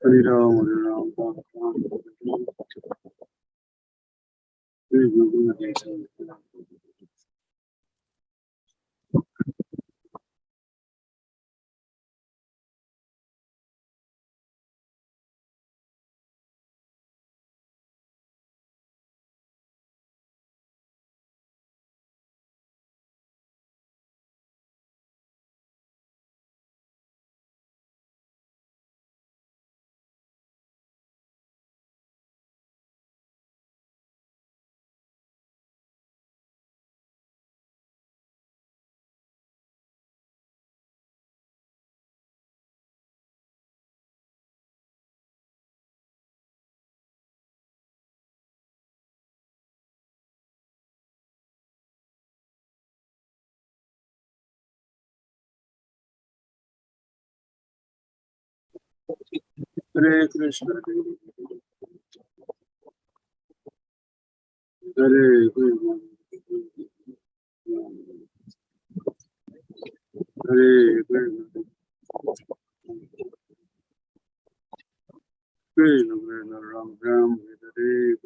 Hare Ram, Hare Ram, Ram Ram, Hare Hare. Hare Krishna, Hare Krishna, Hare Krishna, Krishna Krishna, Ram Ram, Hare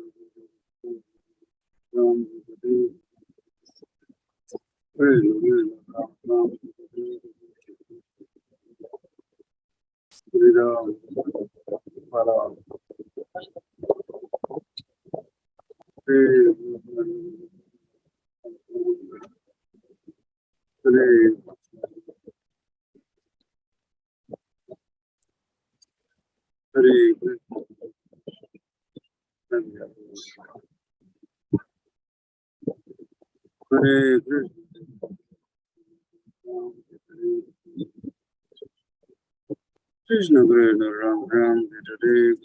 Ram, Hare Krishna Krishna, Ram Ram, Hare Ram, Ram, Hare Hare Hare Krishna, Hare Krishna, Krishna Krishna, Ram Ram, Hare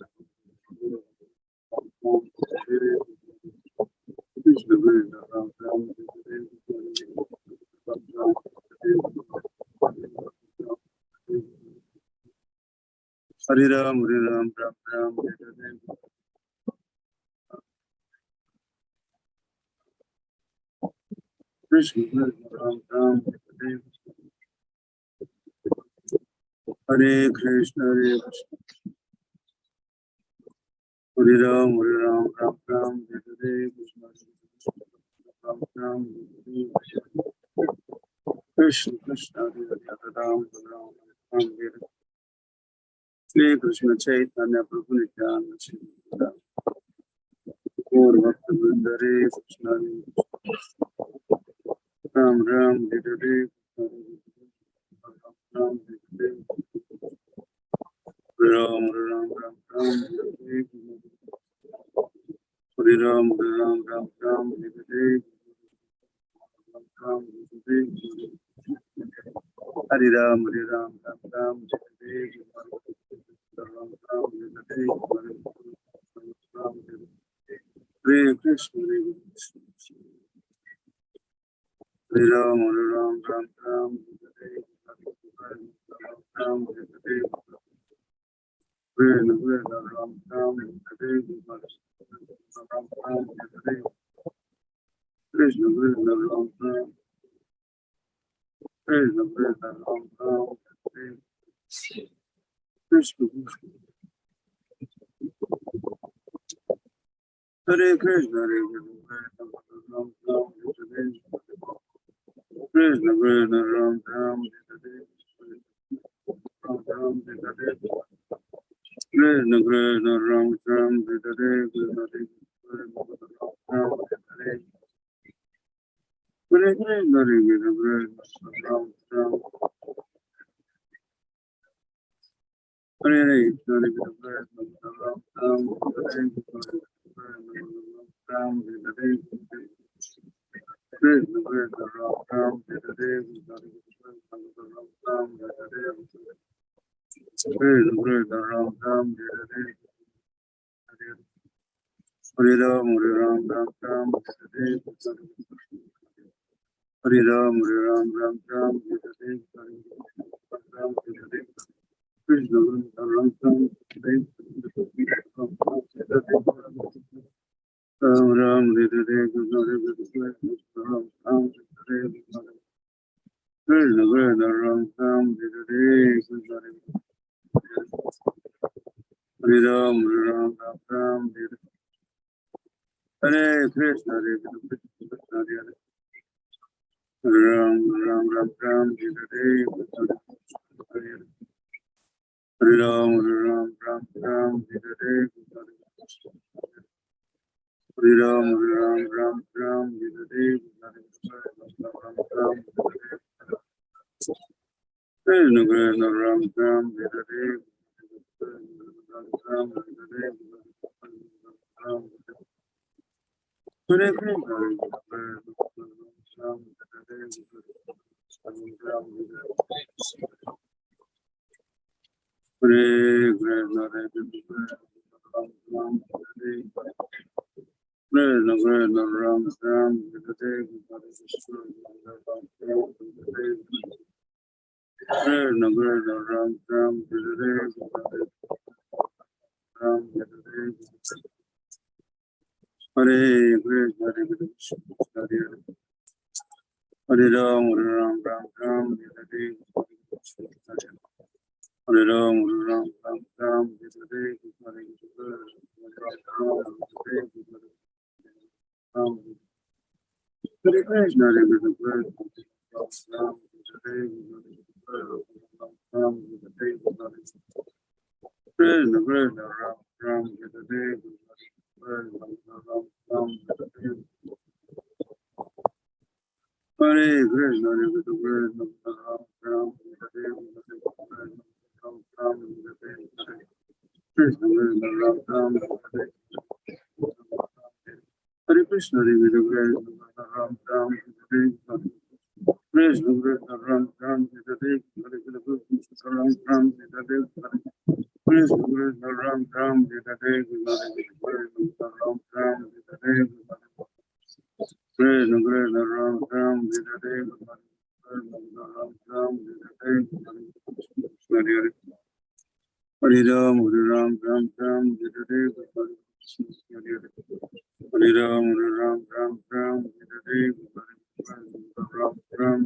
Krishna Krishna, Ram Ram, Hare Ram, Ram Ram, Krishna Krishna, Ram Ram, Hare Krishna, Hare Krishna, Hare Ram, Ram Ram, Hare Krishna, Ram Ram, Krishna Krishna, Hare Ram, Ram Hare Shri Krishna Chaitanya Prabhu Nityananda Gaur Bhakta Vrinda Hare Krishna, Ram Ram, Hare Ram, Ram Ram, Hare Ram, Hare Ram, Hare Ram, Hare Krishna, Hare Ram, Hare Ram, Krishna Krishna, Ram Ram, Hare Krishna Krishna, Ram Ram, Krishna Krishna, Ram Ram, Krishna Krishna, Hare Krishna, Hare Krishna, Ram Ram, Krishna Krishna, Ram Ram, Ram Ram, Krishna Krishna, Ram Ram, Hare Krishna, Ram Hare Hare Krishna, Hare Krishna, Ram Ram, Hare Krishna, Hare Krishna, Ram Ram, Hare Krishna, Ram Hare Krishna Krishna, Ram Ram, Hare Krishna, Ram Hare Krishna Krishna, Ram Ram, Hare Ram, Ram Ram, Hare Krishna, Hare Ram, Ram Ram, Hare Krishna, Ram Hare Krishna, Ram Ram, Hare Ram Ram, Hare Krishna, Ram Ram, Hare Krishna, Krishna Krishna, Ram Ram, Hare Krishna, Hare Krishna, Hare Krishna, Ram Ram Ram Ram, Hare Hare Ram Ram Ram Ram, Hare Hare Ram Ram Ram Ram, Hare Hare Krishna Krishna Ram Ram, Hare Hare Ram Ram Hare Krishna, Hare Krishna, Krishna Krishna Ram Ram, Hare Krishna Krishna Ram Ram, Hare Ram Hare Krishna, Hare Krishna, Hare Ram Ram Ram Ram, Hare Hare Ram Ram Ram Ram, Hare Hare Krishna, Hare Krishna, Krishna Krishna Ram Ram, Hare Hare Krishna, Hare Krishna, Ram Ram, Hare Krishna Krishna Ram Ram, Hare Krishna, Hare Krishna, Ram Ram, Krishna Krishna Ram Ram, Hare Krishna Ram Ram, Krishna Krishna Ram Ram, Hare Krishna Ram Ram, Krishna Krishna Ram Ram, Hare Ram Ram, Hare Ram, Hare Ram, Ram Ram, Hare Hare Ram, Hare Ram, Ram Ram, Hare Ram Ram,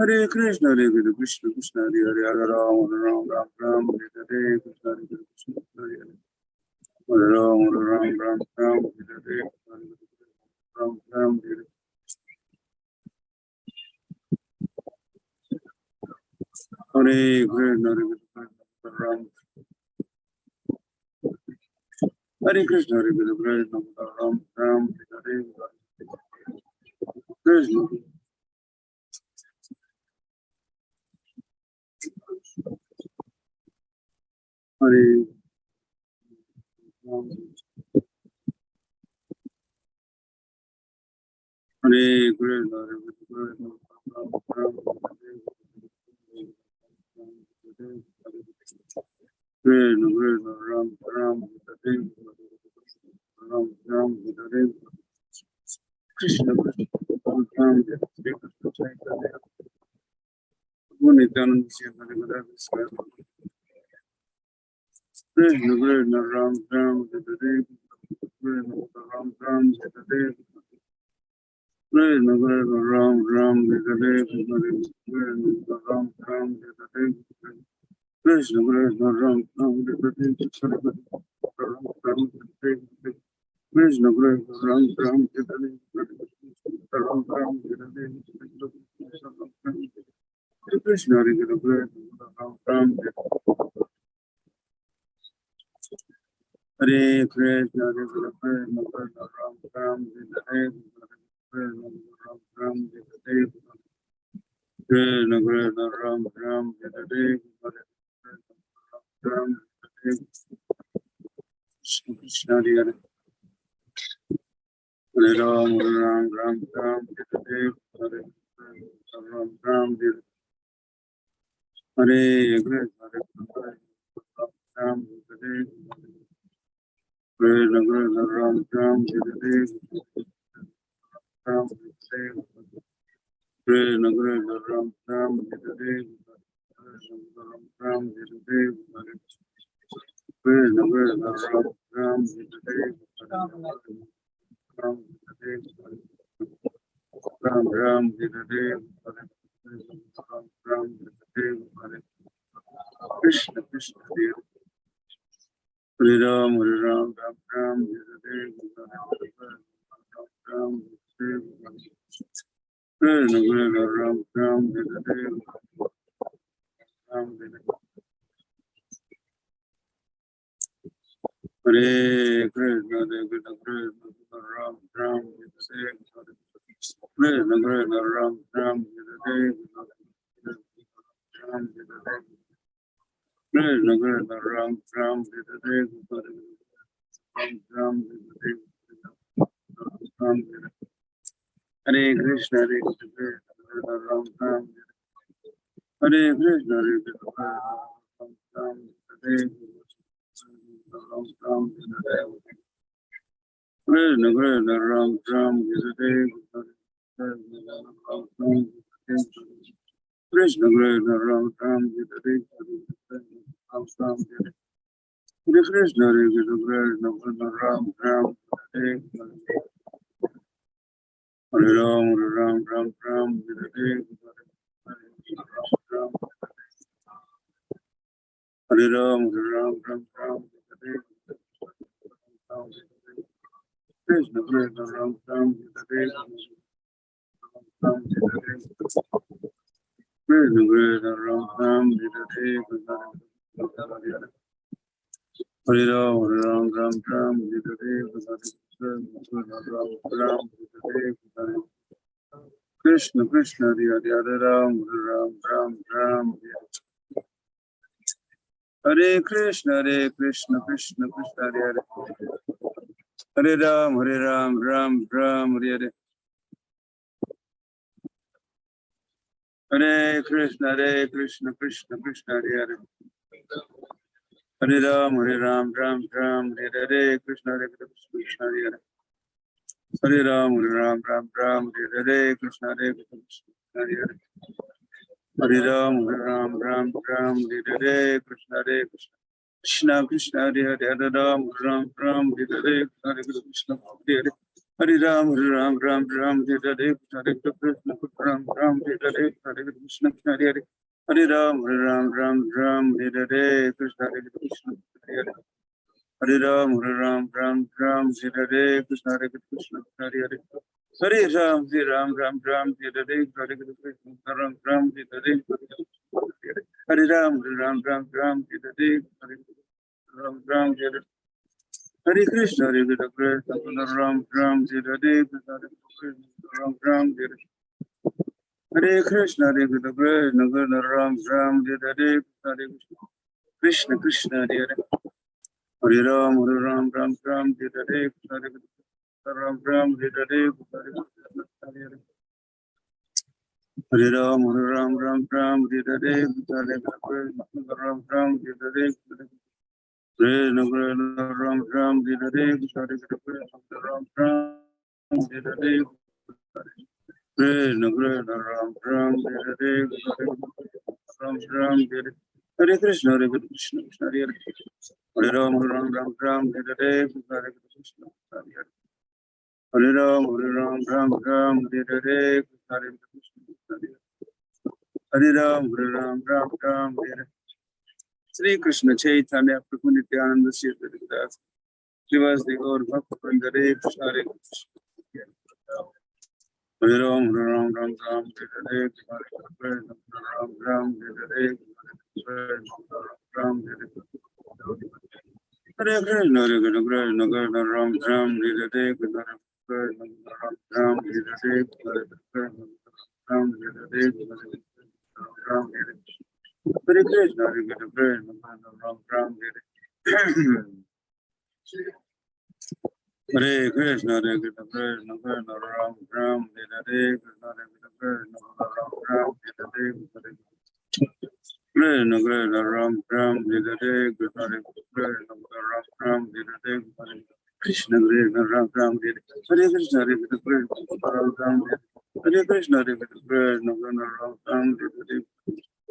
Hare Krishna, Hare Krishna, Krishna Krishna, Hare Hare, Hare Ram, Hare Ram, Ram Ram, Hare Krishna, Hare Krishna, Hare Hare, Hare Ram, Hare Ram, Ram Ram, Hare Ram Ram, Hare Hare Krishna, Hare Krishna, Ram Hare Krishna, Hare Krishna, Ram Ram, Hare Krishna. Hare Hare Krishna, Hare Krishna, Krishna Krishna Ram Ram, Hare Ram Ram, Hare Krishna Krishna Ram Ram, Hare Krishna Nityananda Hare Krishna Krishna Krishna Ram Ram, Hare Krishna Ram Ram, Hare Krishna Krishna Ram Ram, Hare Krishna Ram Ram, Hare Krishna Krishna Ram Ram, Hare Krishna Krishna Krishna Ram Ram, Hare Krishna, Hare Krishna Ram Ram, Hare Krishna, Hare Krishna Ram Ram, Hare Krishna Ram Ram, Krishna Krishna Ram Ram, Hare Krishna Ram, Krishna Hare Hare Ram, Ram Ram Ram, Hare Hare Ram Ram, Hare Krishna, Hare Krishna Ram, Hare Krishna Krishna Ram Ram, Hare Ram, Krishna Krishna Ram Ram, Hare Krishna Ram, Hare Krishna Krishna Ram Ram, Hare Ram, Ram Ram, Hare Ram Ram, Hare Krishna Krishna Hare Hare Ram Hare Ram Ram Ram Hare Hare Ram Krishna Krishna Ram Ram Hare Hare Ram Hare Krishna Hare Krishna Ram Ram Hare Hare Krishna Krishna Ram Ram Hare Hare Ram Hare Krishna Krishna Ram Ram Hare Hare Ram Ram Hare Krishna Hare Krishna Ram Ram Hare Krishna Hare Krishna Ram Ram Hare Ram Ram Krishna Krishna Ram Ram Hare Krishna Krishna Ram Ram Hare Ram Ram Hare Krishna Hare Krishna Ram Ram Hare Hare Ram Ram Ram Ram Hare Ram Hare Ram Ram Ram Ram Hare Krishna Krishna Ram Ram Hare Ram Krishna Krishna Ram Ram Hare Hare Ram Ram Ram Ram Hare Ram Krishna Krishna Hare Ram Ram Ram Ram Hare Krishna Krishna Krishna Hare Hare Ram Ram Ram Hare Hare Krishna Krishna Krishna Hare Hare Ram Ram Ram Hare Hare Krishna Krishna Hare Hare Ram Ram Ram Hare Krishna Hare Hare Ram Ram Hare Krishna Krishna Krishna Hare Hare Ram Ram Hare Krishna Hare Ram Ram Hare Krishna Krishna Ram Hare Krishna Hare Hare Ram Ram Hare Krishna Krishna Hare Ram Hare Krishna Hare Hare Ram Ram Hare Krishna Ram Hare Hare Ram Hare Ram Hare Hare Krishna Ram Hare Ram Hare Hare Krishna Ram Hare Krishna Krishna Hare Hare Ram Hare Hare Ram Hare Hare Ram Hare Hare Ram Hare Krishna Ram Hare Ram Hare Krishna Ram Hare Ram Hare Hare Krishna Krishna Hare Hare Ram Hare Krishna Hare Ram Hare Krishna Hare Ram Hare Sri Krishna Chaitanya Prabhu Nityananda Sri Haridas Srivasdi Gaur Bhakta Hare Krishna Hare Ram Hare Hare Ram Hare Ram Hare Hare Krishna Ram Hare Ram Hare Ram Hare Hare Krishna Ram Hare Krishna Ram Hare Krishna Ram Krishna Ram Hare Krishna Krishna Ram Hare Hare Krishna Ram Hare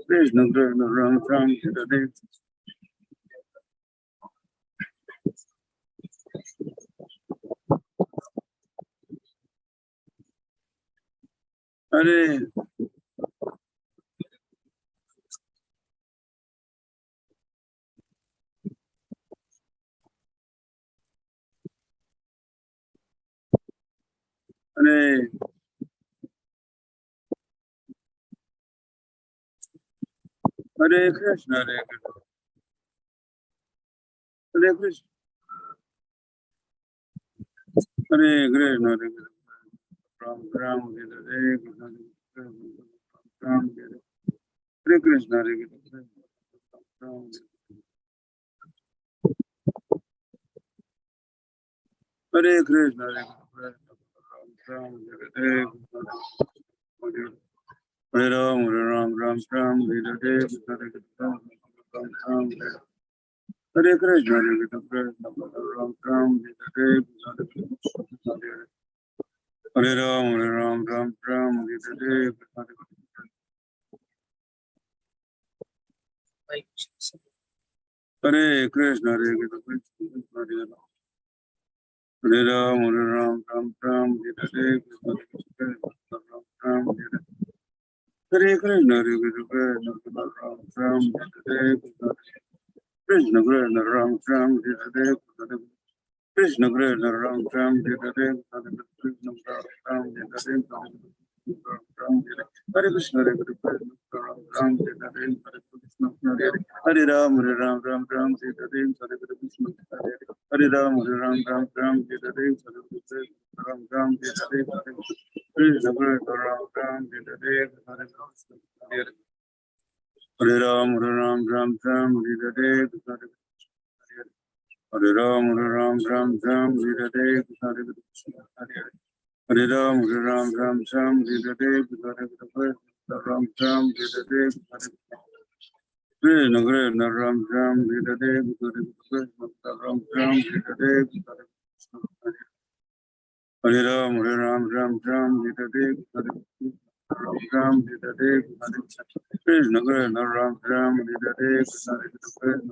Krishna Ram Krishna Ram Hare Hare Hare Krishna, Hare Krishna, Hare Krishna, Hare Krishna, Hare Krishna, Ram Ram, Hare Krishna, Ram Hare Krishna, Hare Krishna, Ram Hare Krishna, Hare Krishna, Ram Hare Krishna, Hare Ram, Hare Ram, Ram Ram, Hare Krishna, Hare Krishna, Ram Hare Krishna, Hare Krishna, Ram Ram, Hare Krishna, Hare Ram, Hare Ram, Ram Ram, Hare Krishna, Hare Krishna, Hare Krishna, Hare Ram, Hare Ram, Ram Ram, Hare Krishna, Ram Ram, Hare Krishna, Hare Krishna, Ram Ram, Hare Krishna, Krishna Krishna, Ram Ram, Hare Krishna Krishna, Ram Ram, Hare Krishna Ram, Hare Krishna, Hare Krishna, Ram Ram, Hare Krishna, Hare Ram, Hare Ram, Ram Ram, Hare Krishna, Hare Ram, Hare Ram, Ram Ram, Hare Krishna, Ram Ram, Hare Krishna, Krishna Ram Ram, Hare Krishna, Hare Ram, Hare Ram, Ram Ram, Hare Krishna, Hare Ram, Hare Ram, Ram Ram, Hare Krishna, Hare Ram, Hare Ram, Ram Ram, Hare Krishna, Ram Ram, Hare Krishna, Krishna Krishna, Ram Ram, Hare Krishna, Ram Ram, Hare Krishna, Hare Ram, Hare Ram, Ram Ram, Hare Krishna, Ram Ram, Hare Krishna, Krishna Krishna, Ram Ram, Hare Krishna, Ram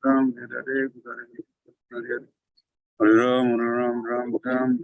Ram, Hare Krishna, Hare Ram, Hare Ram, Ram Ram,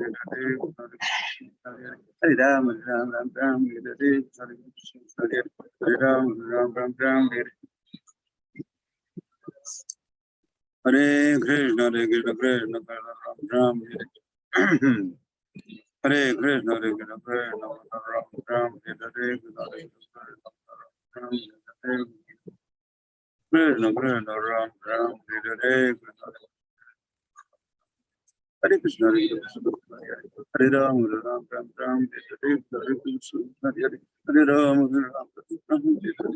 Hare Krishna, Hare Ram, Hare Ram, Ram Ram, Hare Krishna, Hare Ram, Hare Ram, Ram Ram, Hare Krishna, Hare Krishna, Krishna Krishna, Ram Ram, Hare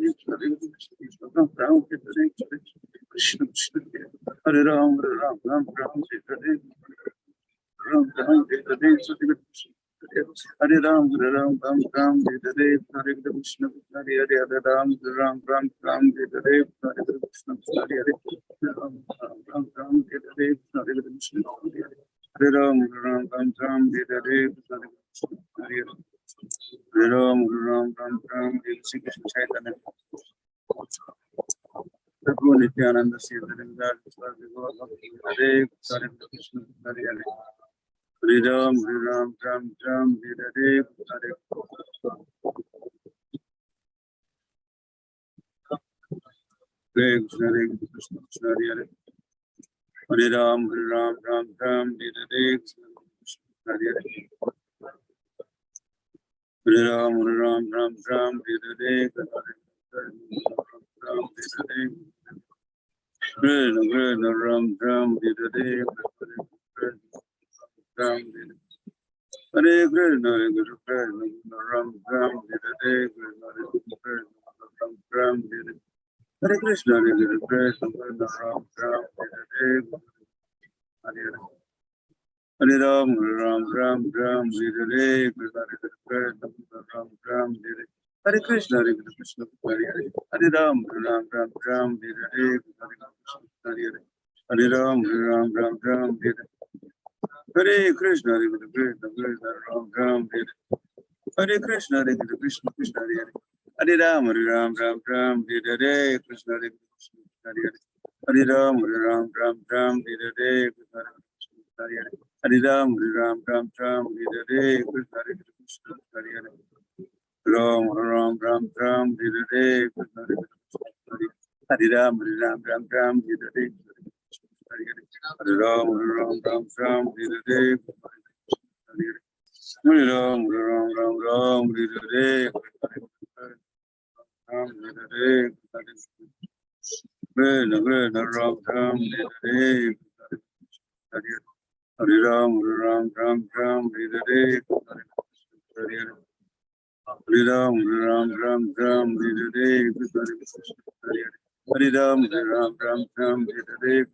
Krishna, Hare Krishna, Krishna Ram Ram, Hare Krishna, Krishna Krishna, Ram Ram, Hare Krishna, Hare Krishna, Hare Krishna, Hare Ram, Hare Ram, Ram Ram, Hare Krishna, Hare Ram, Hare Ram, Ram Ram, Krishna Krishna, Hare Ram, Hare Ram, Ram Ram, Ram Ram, Hare Ram, Hare Ram, Ram Ram, Hare Krishna, Hare Ram, Hare Ram, Ram Ram, Hare Krishna, Hare Ram, Ram Ram, Hare Krishna, Hare Ram, Ram Ram, Hare Krishna, Hare Ram, Ram Ram, Shri Krishna Chaitanya Prabhu Nityananda Sri Advaita Hare Krishna, Hare Hare, Hare Ram, Ram Ram, Hare Hare, Hare Krishna, Hare Krishna, Hare Hare, Hare Ram, Ram Ram, Hare Hare, Hare Hare, Hare Ram, Ram Ram, Hare Hare, Krishna Krishna, Ram Ram, Hare Hare, Hare Krishna, Hare Krishna, Ram Ram, Hare Hare, Ram Ram, Hare Krishna, Hare Krishna, Ram Ram, Hare Hare, Hare Ram, Ram Ram, Hare Hare, Ram Ram, Hare Krishna, Hare Krishna, Hare Ram, Ram Ram, Hare Hare, Hare Ram, Ram Ram, Hare Krishna, Hare Krishna, Ram Ram, Hare Krishna, Hare Krishna, Krishna Hare Hare, Hare Ram, Ram Ram, Hare Hare, Krishna Hare Krishna, Hare Hare, Hare Ram, Ram Ram, Hare Hare, Krishna Hare Krishna, Hare Hare, Hare Ram, Ram Ram, Hare Hare, Krishna Hare Krishna, Hare Hare, Ram Ram, Hare Hare, Krishna Hare Krishna, Hare Ram, Ram Ram, Hare Hare, Hare Ram, Ram Hare Hare, Hare Hare Ram, Hare Hare, Ram Hare Krishna Krishna Ram Ram Hare Hare Ram Ram Ram Ram Hare Hare Hare Ram Ram Ram Ram Hare Hare Ram Ram Ram Ram Hare Hare Ram Ram Ram Ram Hare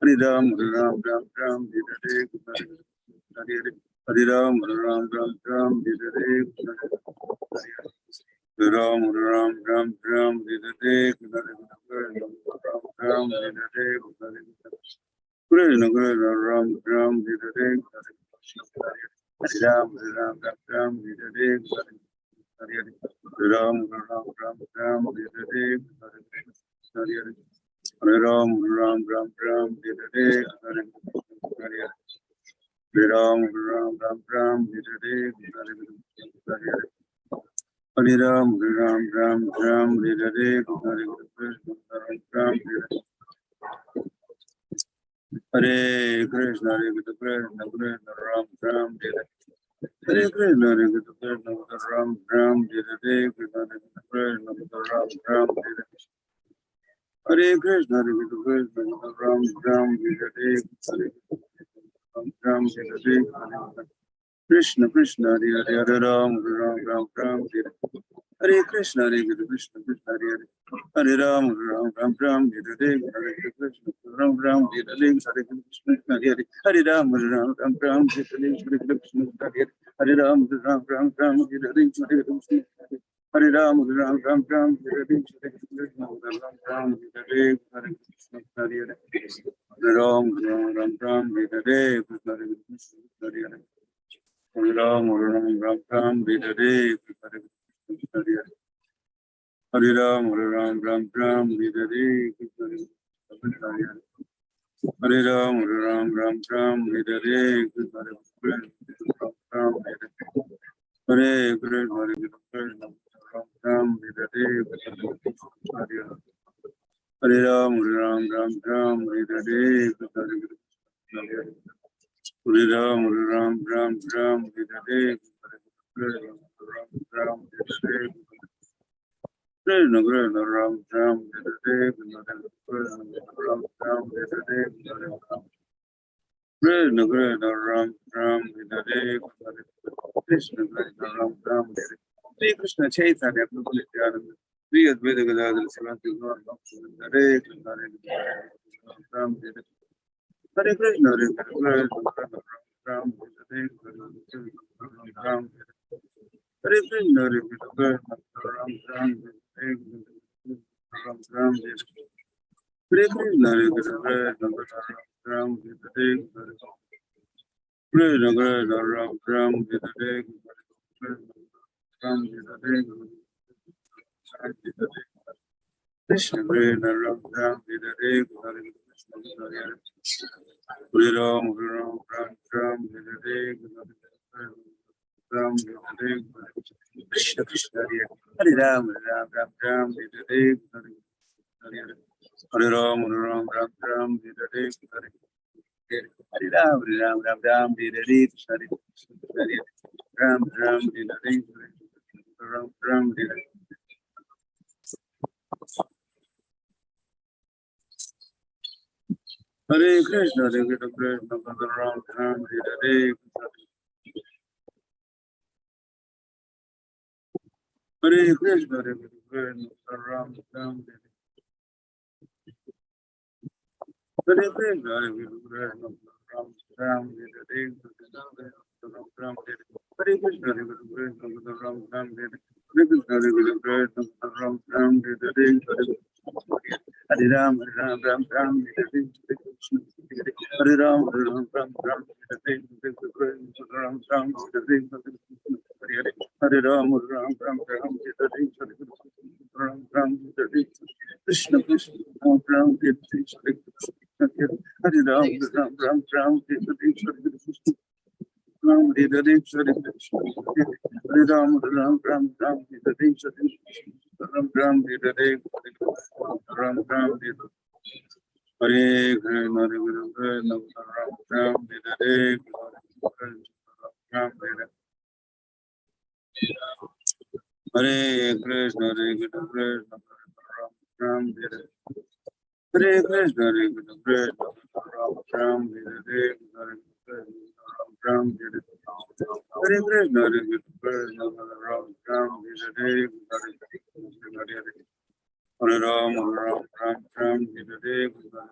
Hare Ram Ram Ram Ram Hare Ram Ram Ram Ram Hare Ram Krishna Krishna Ram Ram Hare Ram Ram Ram Hare Ram Ram Ram Ram Hare Hare Ram Ram Ram Ram Hare Hare Ram Ram Ram Ram Hare Hare Ram Ram Ram Ram Hare Hare Krishna Hare Krishna Krishna Ram Ram Hare Krishna Hare Krishna Ram Ram Hare Krishna Krishna Ram Ram Hare Krishna Hare Krishna Ram Ram Hare Ram Hare Krishna Krishna Hare Hare Ram Ram Ram Ram Hare Krishna Hare Krishna Krishna Hare Ram Ram Ram Ram Hare Krishna Ram Ram Hare Krishna Hare Ram Ram Ram Ram Hare Krishna Hare Ram Ram Ram Ram Hare Krishna Hare Ram Ram Ram Ram Hare Krishna Ram Ram Hare Krishna Hare Ram Ram Ram Ram Hare Krishna Hare Ram Ram Ram Ram Hare Krishna Hare Ram Ram Ram Ram Hare Krishna Hare Ram Ram Ram Ram Hare Krishna Ram Hare Krishna Hare Krishna Ram Hare Krishna Hare Ram Ram Ram Ram Hare Krishna Hare Ram Ram Ram Ram Hare Ram Hare Krishna Krishna Ram Ram Hare Krishna Ram Ram Hare Krishna Krishna Ram Ram Hare Krishna Krishna Ram Ram Hare Hare Krishna Chaitanya Prabhu Nityananda Sri Advaita Gadadhar Sivasati Gaur Bhaktivinoda Hare Krishna Hare Krishna Ram Ram Hare Hare Krishna Hare Krishna Ram Ram Hare Ram Hare Krishna Hare Krishna Ram Ram Ram Ram Hare Krishna Hare Krishna Ram Hare Krishna Krishna Ram Ram Hare Ram Hare Krishna Krishna Ram Ram Hare Hare Ram Ram Ram Ram Hare Ram Hare Krishna Krishna Hare Ram Ram Ram Ram Hare Hare Ram Ram Ram Ram Hare Hare Ram Ram Ram Ram Hare Krishna Ram Ram Hare Ram Ram Hare Hare Krishna Hare Krishna Ram Ram Hare Hare Krishna Hare Krishna Ram Ram Hare Krishna Hare Krishna Ram Ram Hare Ram Hare Krishna Hare Krishna Ram Ram Hare Krishna Hare Krishna Ram Ram Hare Hare Ram Ram Ram Ram Hare Krishna Hare Ram Ram Ram Ram Hare Krishna Ram Ram Hare Hare Ram Ram Ram Ram Hare Ram Ram Hare Krishna Krishna Ram Ram Hare Krishna Hare Ram Ram Ram Ram Hare Krishna Ram Hare Krishna Hare Ram Ram Ram Ram Hare Krishna Ram Ram Hare Ram Ram Hare Hare Krishna Hare Krishna Ram Ram Hare Ram Hare Hare Krishna, Hare Krishna, Krishna Ram, Hare Krishna, Hare Krishna, Krishna Ram, Hare Krishna, Ram, Hare Krishna, Hare Krishna, Krishna Ram, Hare Krishna, Hare Ram, Ram, Ram, Hare Krishna,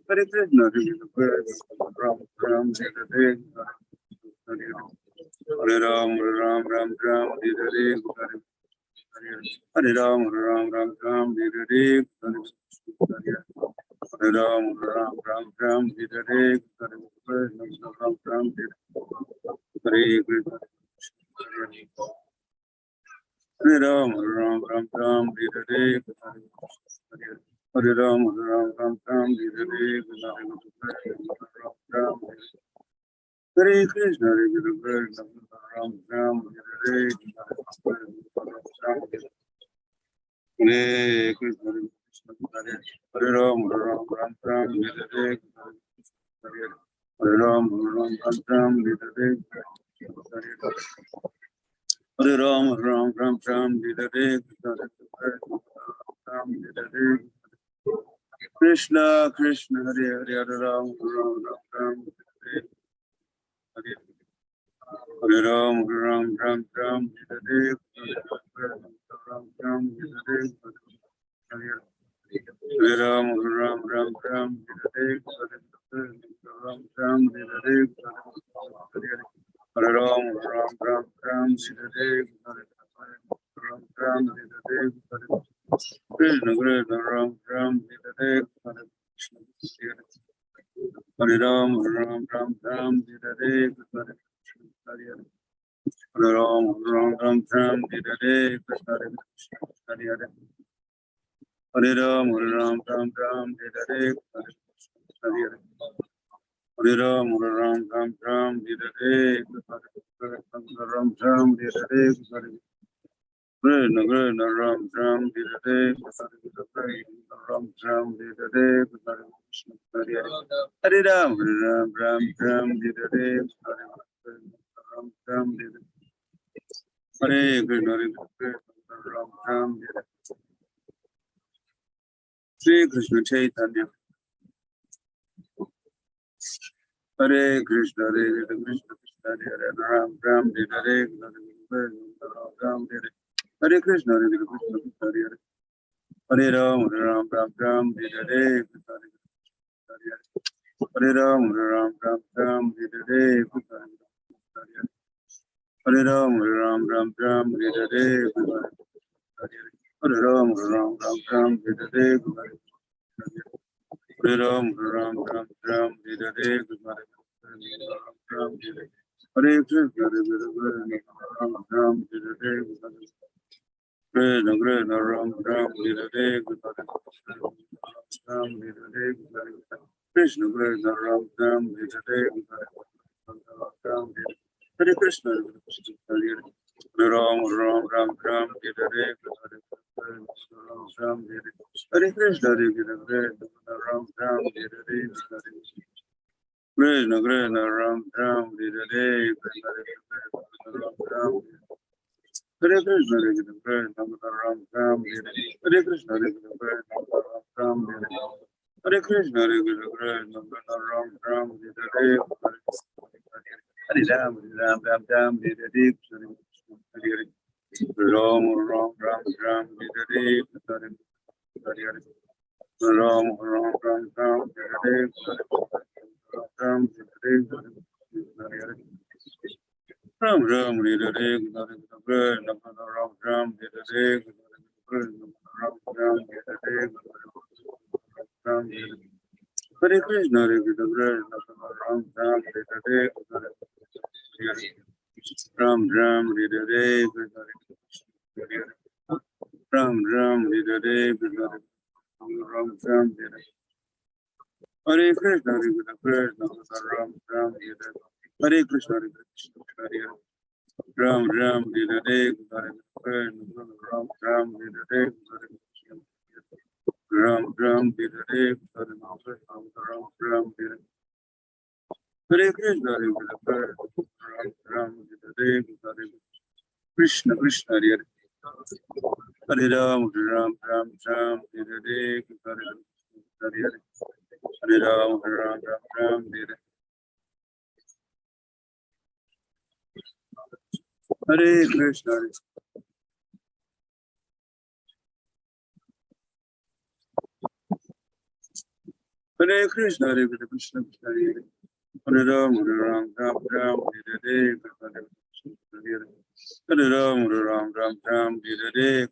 Hare Krishna, Hare Krishna, Ram, Hare Krishna, Hare Ram, Ram, Ram, Hare Hare Ram, Ram, Ram, Hare Hare Ram, Ram, Ram, Hare Hare Krishna, Hare Ram, Ram, Ram, Hare Hare Ram, Ram, Ram, Hare Ram, Hare Krishna, Hare Krishna, Ram, Ram, Hare Hare Krishna, Hare Ram, Ram, Ram, Hare Hare Ram, Ram, Ram, Hare Hare Ram, Ram, Ram, Hare Krishna, Krishna, Hare Hare, Hare Ram, Ram, Ram, Hare Hare Ram, Ram, Hare Ram, Hare Hare Ram, Ram, Hare Ram, Hare Hare Ram, Ram, Hare Ram, Hare Krishna, Krishna, Ram, Hare Hare Ram, Ram, Hare Hare Ram, Ram, Hare Hare Hare Ram, Ram, Hare Hare Hare Ram, Ram, Hare Ram, Hare Krishna, Krishna, Ram, Hare Ram, Hare Hare Ram, Ram, Hare Ram, Hare Krishna, Ram, Shri Krishna Chaitanya, Hare Krishna, Hare Krishna, Krishna Hare Ram, Hare Krishna, Ram, Hare Krishna, Hare Krishna, Hare Hare Ram, Ram, Hare Krishna, Hare Ram, Ram, Hare Krishna, Hare Ram, Hare Krishna, Hare Ram, Hare Krishna, Hare Ram, Hare Krishna, Hare Krishna, Ram, Hare Krishna, Krishna, Ram, Hare Krishna, Ram, Hare Krishna, Krishna, Ram, Hare Hare Krishna, Hare Ram, Hare Hare Krishna, Hare Ram, Hare Krishna, Krishna, Ram, Hare Hare Krishna, Hare Ram, Hare Krishna, Hare Ram, Hare Krishna, Hare Ram, Hare Ram, Hare Krishna, Hare Ram, Hare Hare Ram, Hare Ram, Hare Hare Ram, Hare Ram, Hare Krishna, Hare Ram, Hare Ram, Hare Ram, Hare Ram, Hare Krishna, Hare Ram, Hare Krishna, Hare Ram, Hare Ram, Hare Ram, Hare Ram, Hare Krishna, Hare Ram, Hare Krishna Krishna Hare Hare Hare Ram Ram Ram Ram Hare Hare Hare Hare Hare Ram Ram Ram Hare Hare Krishna Hare Krishna Hare Krishna Hare Hare Ram Ram Ram Ram Hare Hare Hare Ram Ram Ram Hare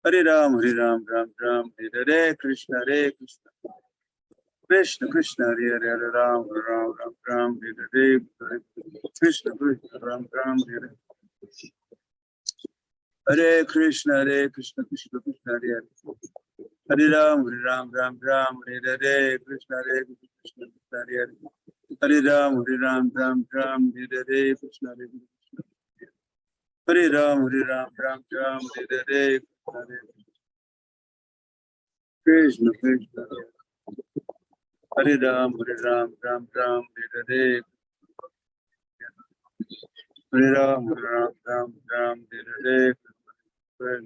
Hare Hare Ram Ram Ram Hare Hare Krishna Hare Krishna Krishna Krishna Hare Hare Hare Ram Ram Ram Hare Hare Krishna Krishna Ram Ram Hare Hare Krishna Krishna Krishna Hare Hare Hare Ram Ram Hare Hare Krishna Krishna Hare Hare Hare Ram Ram Hare Hare Krishna Hare Ram Ram Hare Hare Krishna Krishna Hare Ram Ram Hare Hare Hare Ram Ram Hare Hare Ram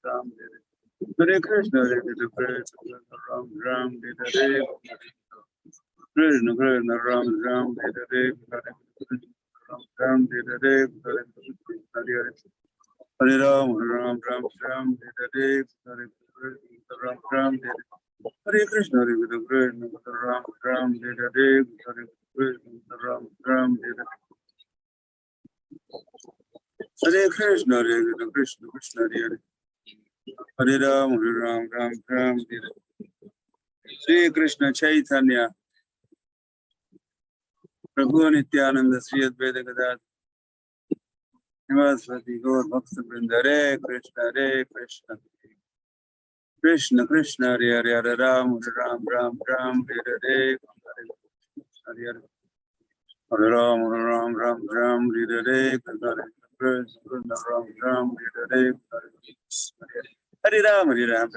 Ram Hare Krishna Ram Hare Hare Krishna Krishna Ram Hare Hare Ram Hare Hare Hare Hare Ram Hare Hare Ram Hare Hare Krishna Ram Hare Hare Ram Hare Hare Krishna Krishna Hare Hare Ram Hare Sri Krishna Chaitanya Prabhu Nityananda Sri Advaita Gadadhar Nivasvati Gaur Bhakta Vrinda Hare Krishna Krishna Krishna Hare Hare Hare Ram Ram Hare Hare Hare Hare Ram Hare Hare Krishna Ram Hare Hare Hare Ram Hare Hare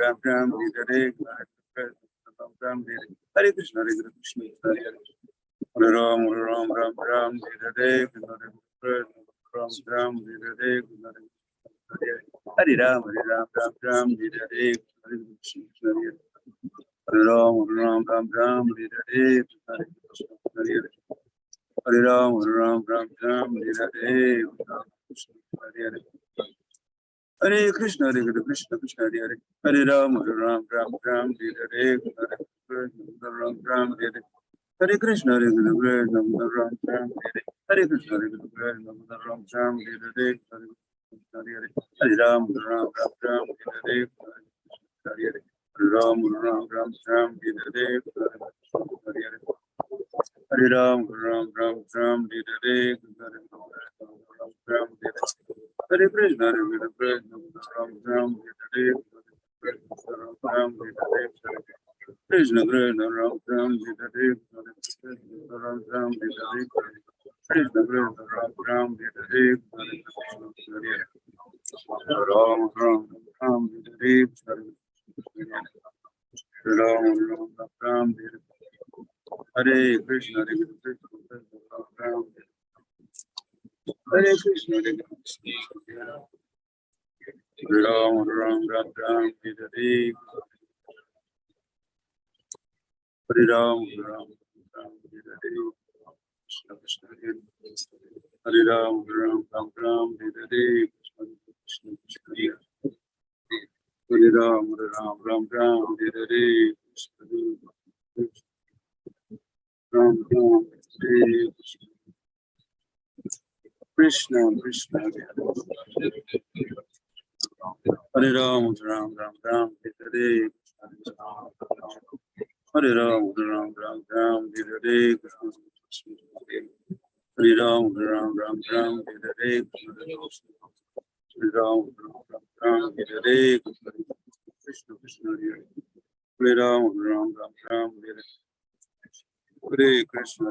Hare Krishna Hare Hare Hare Ram Hare Hare Ram Hare Hare Hare Ram Hare Hare Hare Krishna Hare Ram Hare Hare Hare Hare Ram Hare Hare Hare Hare Krishna Krishna Hare Hare Hare Ram Hare Hare Ram Hare Hare Krishna Ram Hare Krishna Ram Hare Hare Ram Hare Hare Ram Hare Hare Hare Ram Hare Hare Krishna Ram Hare Krishna Krishna Ram Hare Ram Hare Krishna Ram Hare Ram Hare Ram Hare Krishna Hare Krishna Ram Hare Hare Ram Hare Krishna Hare Ram Hare Krishna Hare Ram Hare Ram Hare Krishna Krishna Hare Ram Hare Hare Ram Hare Hare Ram Hare Hare Ram Hare Krishna Krishna Hare Ram Hare Hare Krishna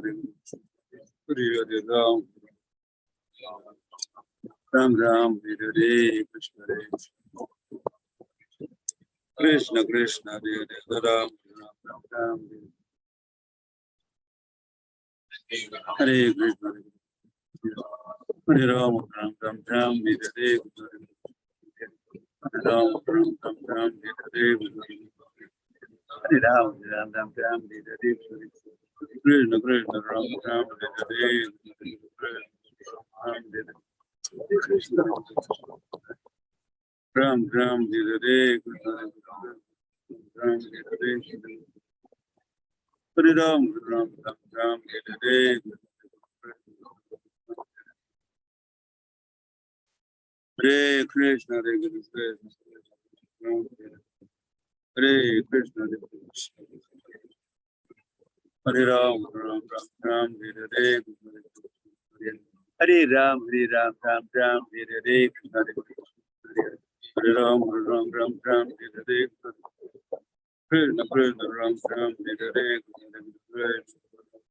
Hare Ram Hare Krishna Krishna Krishna Hare Ram Hare Krishna Hare Ram, Ram Ram Ram, Hare Hare Ram, Ram Ram Ram, Hare Hare Ram, Ram Ram Ram, Hare Hare Krishna Krishna, Ram Ram, Hare Hare Krishna Ram Ram, Hare Hare Ram Hare Hare Ram, Ram Ram Ram, Hare Hare Hare Krishna, Hare Krishna, Hare Krishna, Hare Ram, Ram Ram Ram, Hare Hare Hare Ram, Ram Ram, Hare Hare Krishna, Hare Ram, Ram Ram, Hare Hare Krishna Krishna, Ram Ram, Hare Hare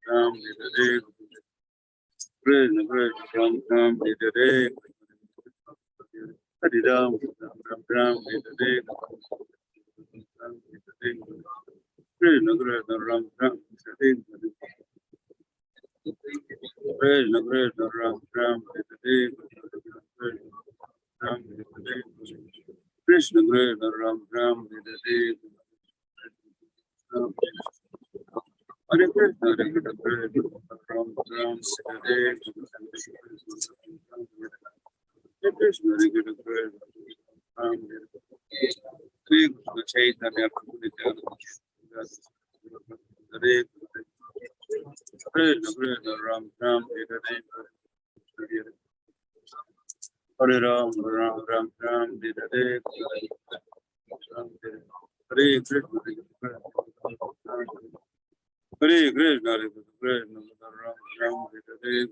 Ram, Hare Hare Krishna Krishna, Ram Ram, Hare Hare Hare Ram, Ram Ram, Hare Hare Krishna Krishna, Ram Ram, Hare Hare Krishna Krishna, Ram Ram, Hare Hare Krishna Krishna, Ram Ram, Hare Hare Hare Krishna, Hare Krishna, Ram Ram, Hare Hare Hare Krishna, Hare Krishna, Ram Sri Krishna Chaitanya Prabhu Nityananda Hare Krishna Krishna, Ram Ram, Hare Hare Hare Ram, Ram Ram, Hare Hare Hare Krishna, Hare Krishna, Hare Krishna, Ram Ram, Hare Hare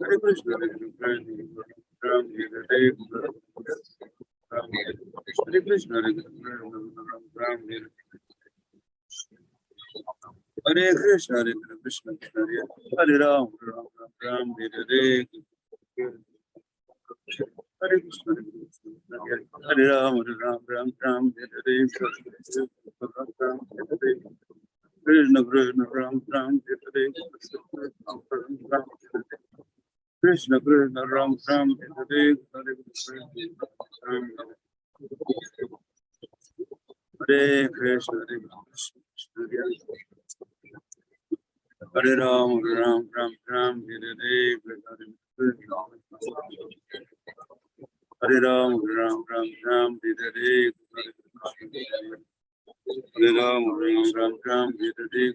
Hare Krishna, Hare Krishna, Ram Hare Hare Hare Krishna, Hare Krishna, Ram Hare Hare Krishna, Hare Krishna, Hare Ram, Ram Hare Hare Hare Krishna, Hare Ram, Ram Hare Hare Krishna Krishna, Ram Hare Hare Krishna Krishna, Ram Hare Hare Hare Krishna, Hare Hare Ram, Ram Hare Hare Hare Ram, Ram Hare Hare Hare Ram, Ram Hare Hare Krishna Hare Ram, Ram Hare Hare Ram Hare Hare Hare Ram, Ram Hare Hare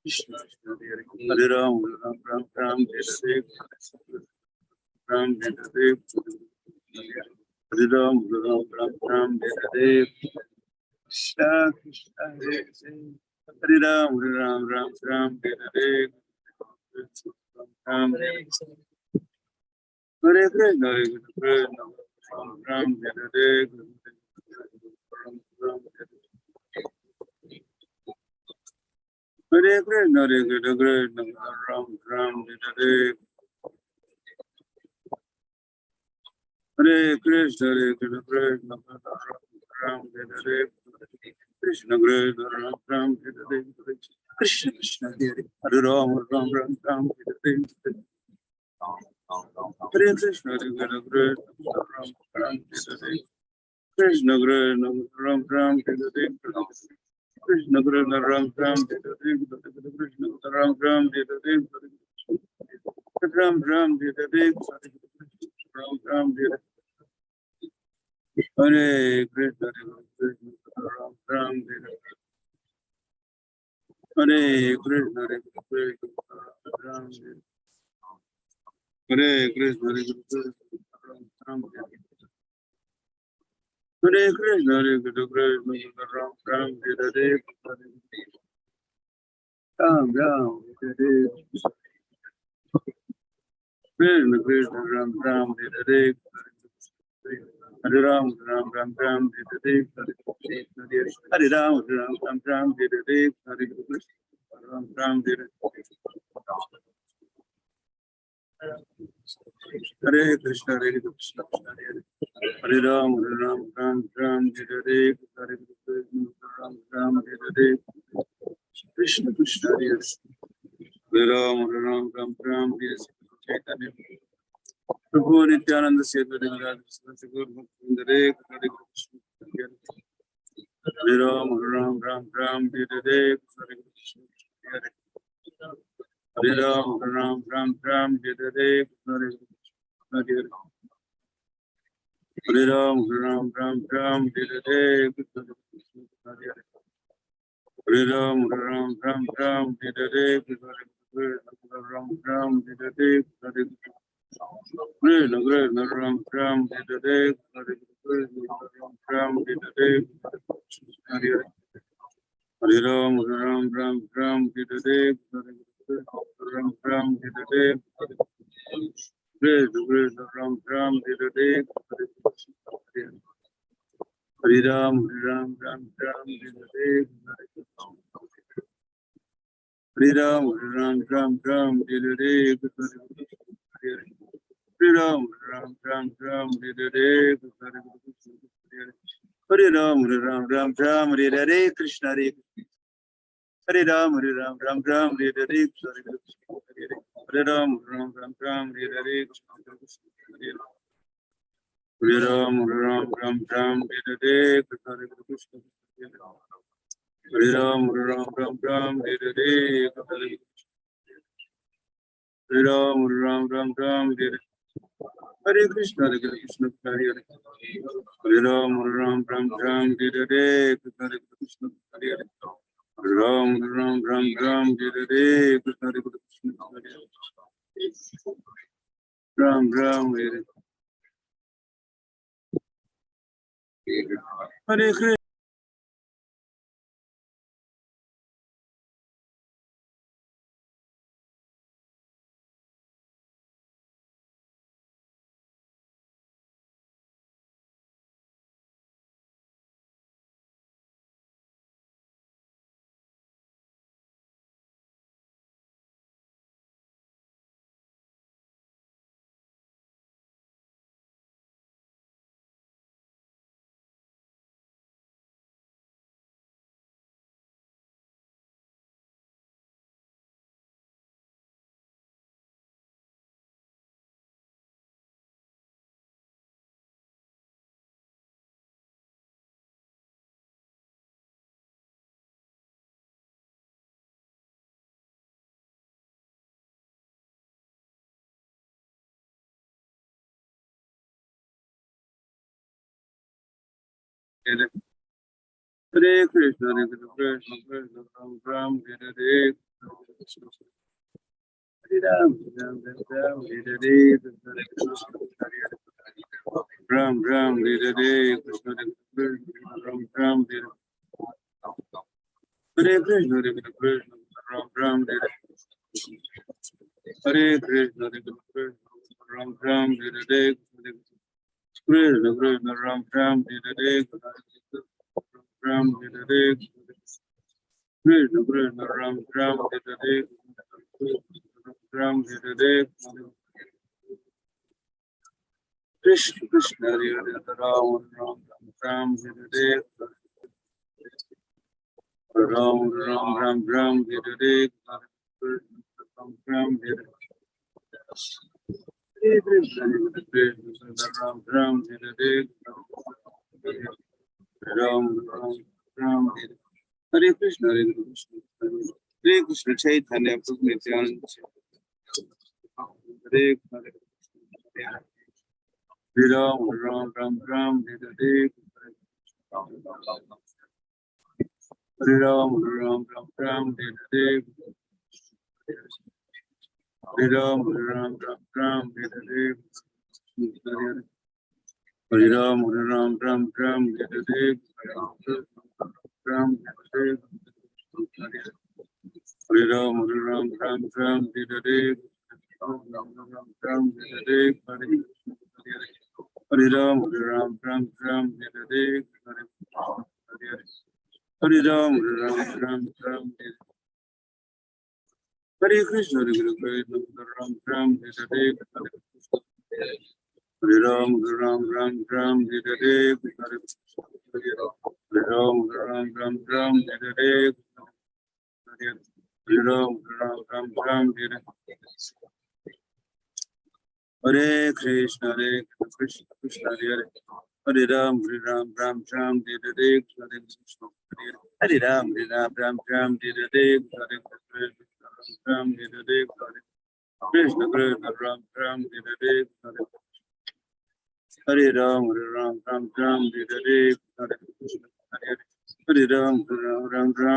Krishna Hare Hare Ram, Ram Hare Hare Ram Hare Krishna, Hare Krishna, Ram Hare Hare Hare Krishna, Hare Krishna, Ram Hare Hare Hare Krishna, Hare Krishna, Ram Hare Hare Krishna Krishna, Ram Hare Hare Krishna Krishna, Hare Ram, Ram Hare Hare Hare Krishna, Hare Krishna, Ram Hare Hare Krishna Krishna, Ram Hare Hare Krishna Krishna, Ram Hare Hare Krishna Ram Hare Hare Ram Hare Hare Ram Hare Hare Krishna, Ram Hare Hare Krishna, Hare Ram Hare Krishna, Hare Ram Hare Krishna, Hare Krishna, Ram Hare Ram Hare Krishna Krishna, Ram Hare Hare Ram, Ram Hare Hare Ram, Ram Hare Hare Ram Hare Hare Krishna, Hare Krishna, Hare Ram, Ram Hare Hare Ram Hare Hare Krishna Krishna, Hare Ram Ram Ram Ram Chaitanya Prabhu Nityananda Sedvade Sagur Mukundare Hare Krishna Ram Ram Ram Ram Hare Krishna Hare Ram Ram Ram Ram Hare Hare Hare Ram Ram Ram Ram Hare Hare Hare Ram Ram Ram Ram Hare Hare Ram Ram Hare Hare Krishna Krishna Ram Ram Hare Hare Hare Ram Hare Hare Hare Ram Ram Ram Ram Hare Hare Ram Ram Hare Hare Krishna Krishna Ram Ram Hare Hare Hare Ram Ram Ram Ram Hare Hare Hare Ram Ram Ram Ram Hare Hare Hare Ram Ram Ram Ram Hare Hare Hare Ram Ram Ram Ram Hare Hare Krishna Hare Ram Ram Ram Hare Hare Hare Ram Ram Ram Hare Hare Hare Ram Ram Ram Ram Hare Hare Hare Ram Ram Ram Ram Hare Hare Hare Ram Ram Ram Ram Hare Hare Krishna Hare Hare Hare Ram Ram Ram Ram Hare Hare Krishna Hare Hare Ram Ram Ram Ram Hare Hare Krishna Hare Hare Ram Ram Hare Hare Krishna Hare Krishna Hare Krishna Ram Ram Hare Hare Hare Ram Ram Ram Hare Hare Ram Ram Hare Hare Krishna Ram Ram Hare Hare Krishna Hare Krishna Ram Ram Hare Hare Krishna Hare Krishna Ram Ram Hare Hare Krishna Krishna Ram Ram Hare Hare Ram Hare Hare Krishna Krishna Ram Ram Hare Hare Ram Hare Hare Krishna Krishna Hare Hare Ram Ram Ram Hare Hare Ram Ram Ram Ram Hare Hare Ram Ram Hare Hare Krishna Krishna Ram Ram Hare Hare Ram Ram Ram Hare Krishna Hare Krishna Hare Krishna Chaitanya Prabhu Nityananda Hare Hare Hare Ram Ram Ram Ram Hare Hare Hare Ram Ram Ram Ram Hare Hare Hare Ram Ram Ram Ram Hare Hare Hare Ram Ram Ram Ram Hare Hare Ram Hare Hare Ram Ram Ram Ram Hare Hare Ram Ram Hare Hare Ram Ram Ram Ram Hare Hare Hare Ram Ram Ram Ram Hare Krishna Hare Krishna Ram Ram Hare Hare Hare Ram Ram Ram Ram Hare Hare Hare Ram Ram Ram Ram Hare Hare Hare Ram, Ram Ram, Hare Krishna, Hare Krishna, Krishna Hare Hare Ram, Ram Ram, Hare Krishna, Hare Ram, Ram Ram, Hare Krishna, Ram, Hare Krishna, Krishna Ram Ram, Hare Hare Ram, Ram Ram, Hare Krishna, Hare Ram, Ram Ram, Hare Ram Ram,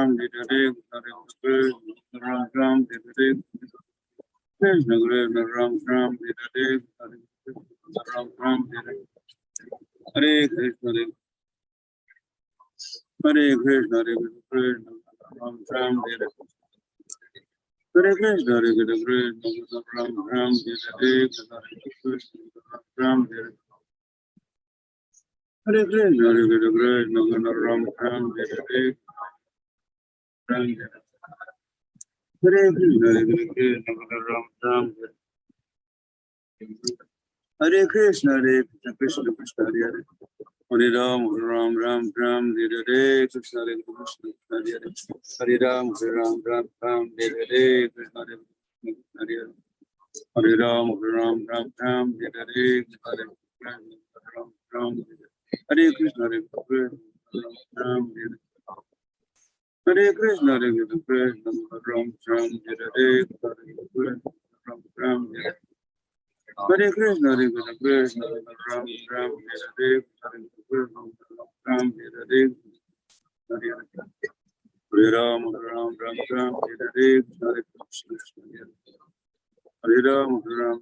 Hare Krishna Krishna Ram Ram Hare Ram Ram Hare Krishna Hare Krishna Ram Ram Hare Krishna Ram Ram Hare Ram Hare Hare Krishna Ram Ram Hare Ram Hare Krishna Ram Ram Hare Krishna Krishna Krishna Hare Hare Ram, Ram, Hare Krishna, Hare Krishna, Hare Ram, Ram,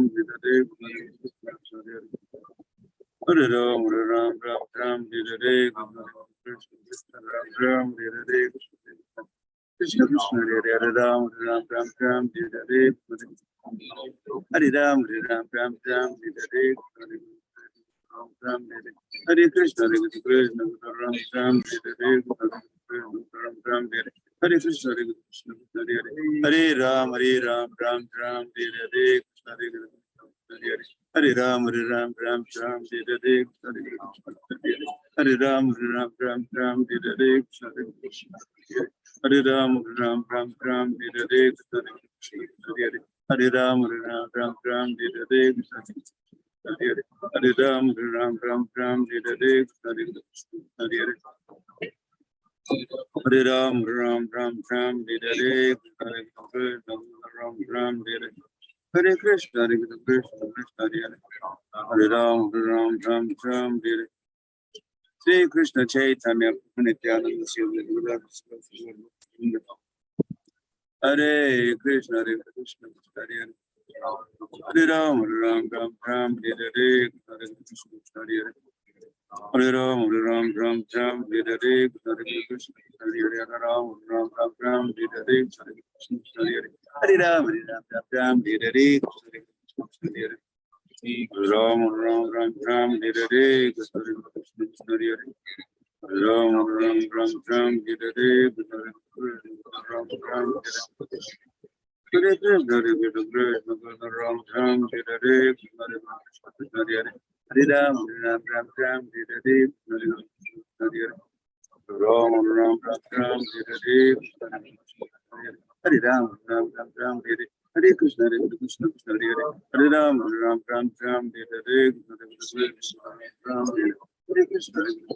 Hare Krishna, Hare Ram, Ram, Hare Hare Krishna, Hare Ram, Hare Krishna, Hare Krishna, Ram, Ram, Hare Krishna, Hare Krishna, Ram, Hare Ram, Hare Hare Ram, Ram, Hare Krishna, Hare Ram, Ram, Hare Ram, Hare Hare Ram, Hare Ram, Hare Krishna Krishna Hare Ram, Ram, Hare Hare Ram, Hare Hare Krishna, Ram, Hare Krishna, Hare Ram, Ram, Hare Hare Ram, Ram, Hare Hare Ram, Hare Hare Ram, Hare Hare Ram, Hare Ram, Hare Hare Ram, Hare Hare Hare Krishna, Krishna Hare Ram, Hare Sri Krishna Chaitanya Nityananda Shiva Hare Krishna, Hare Hare Ram, Hare Krishna, Hare Ram, Hare Krishna, Hare Ram, Hare Krishna, Hare Ram, Hare Krishna, Ram, Hare Krishna,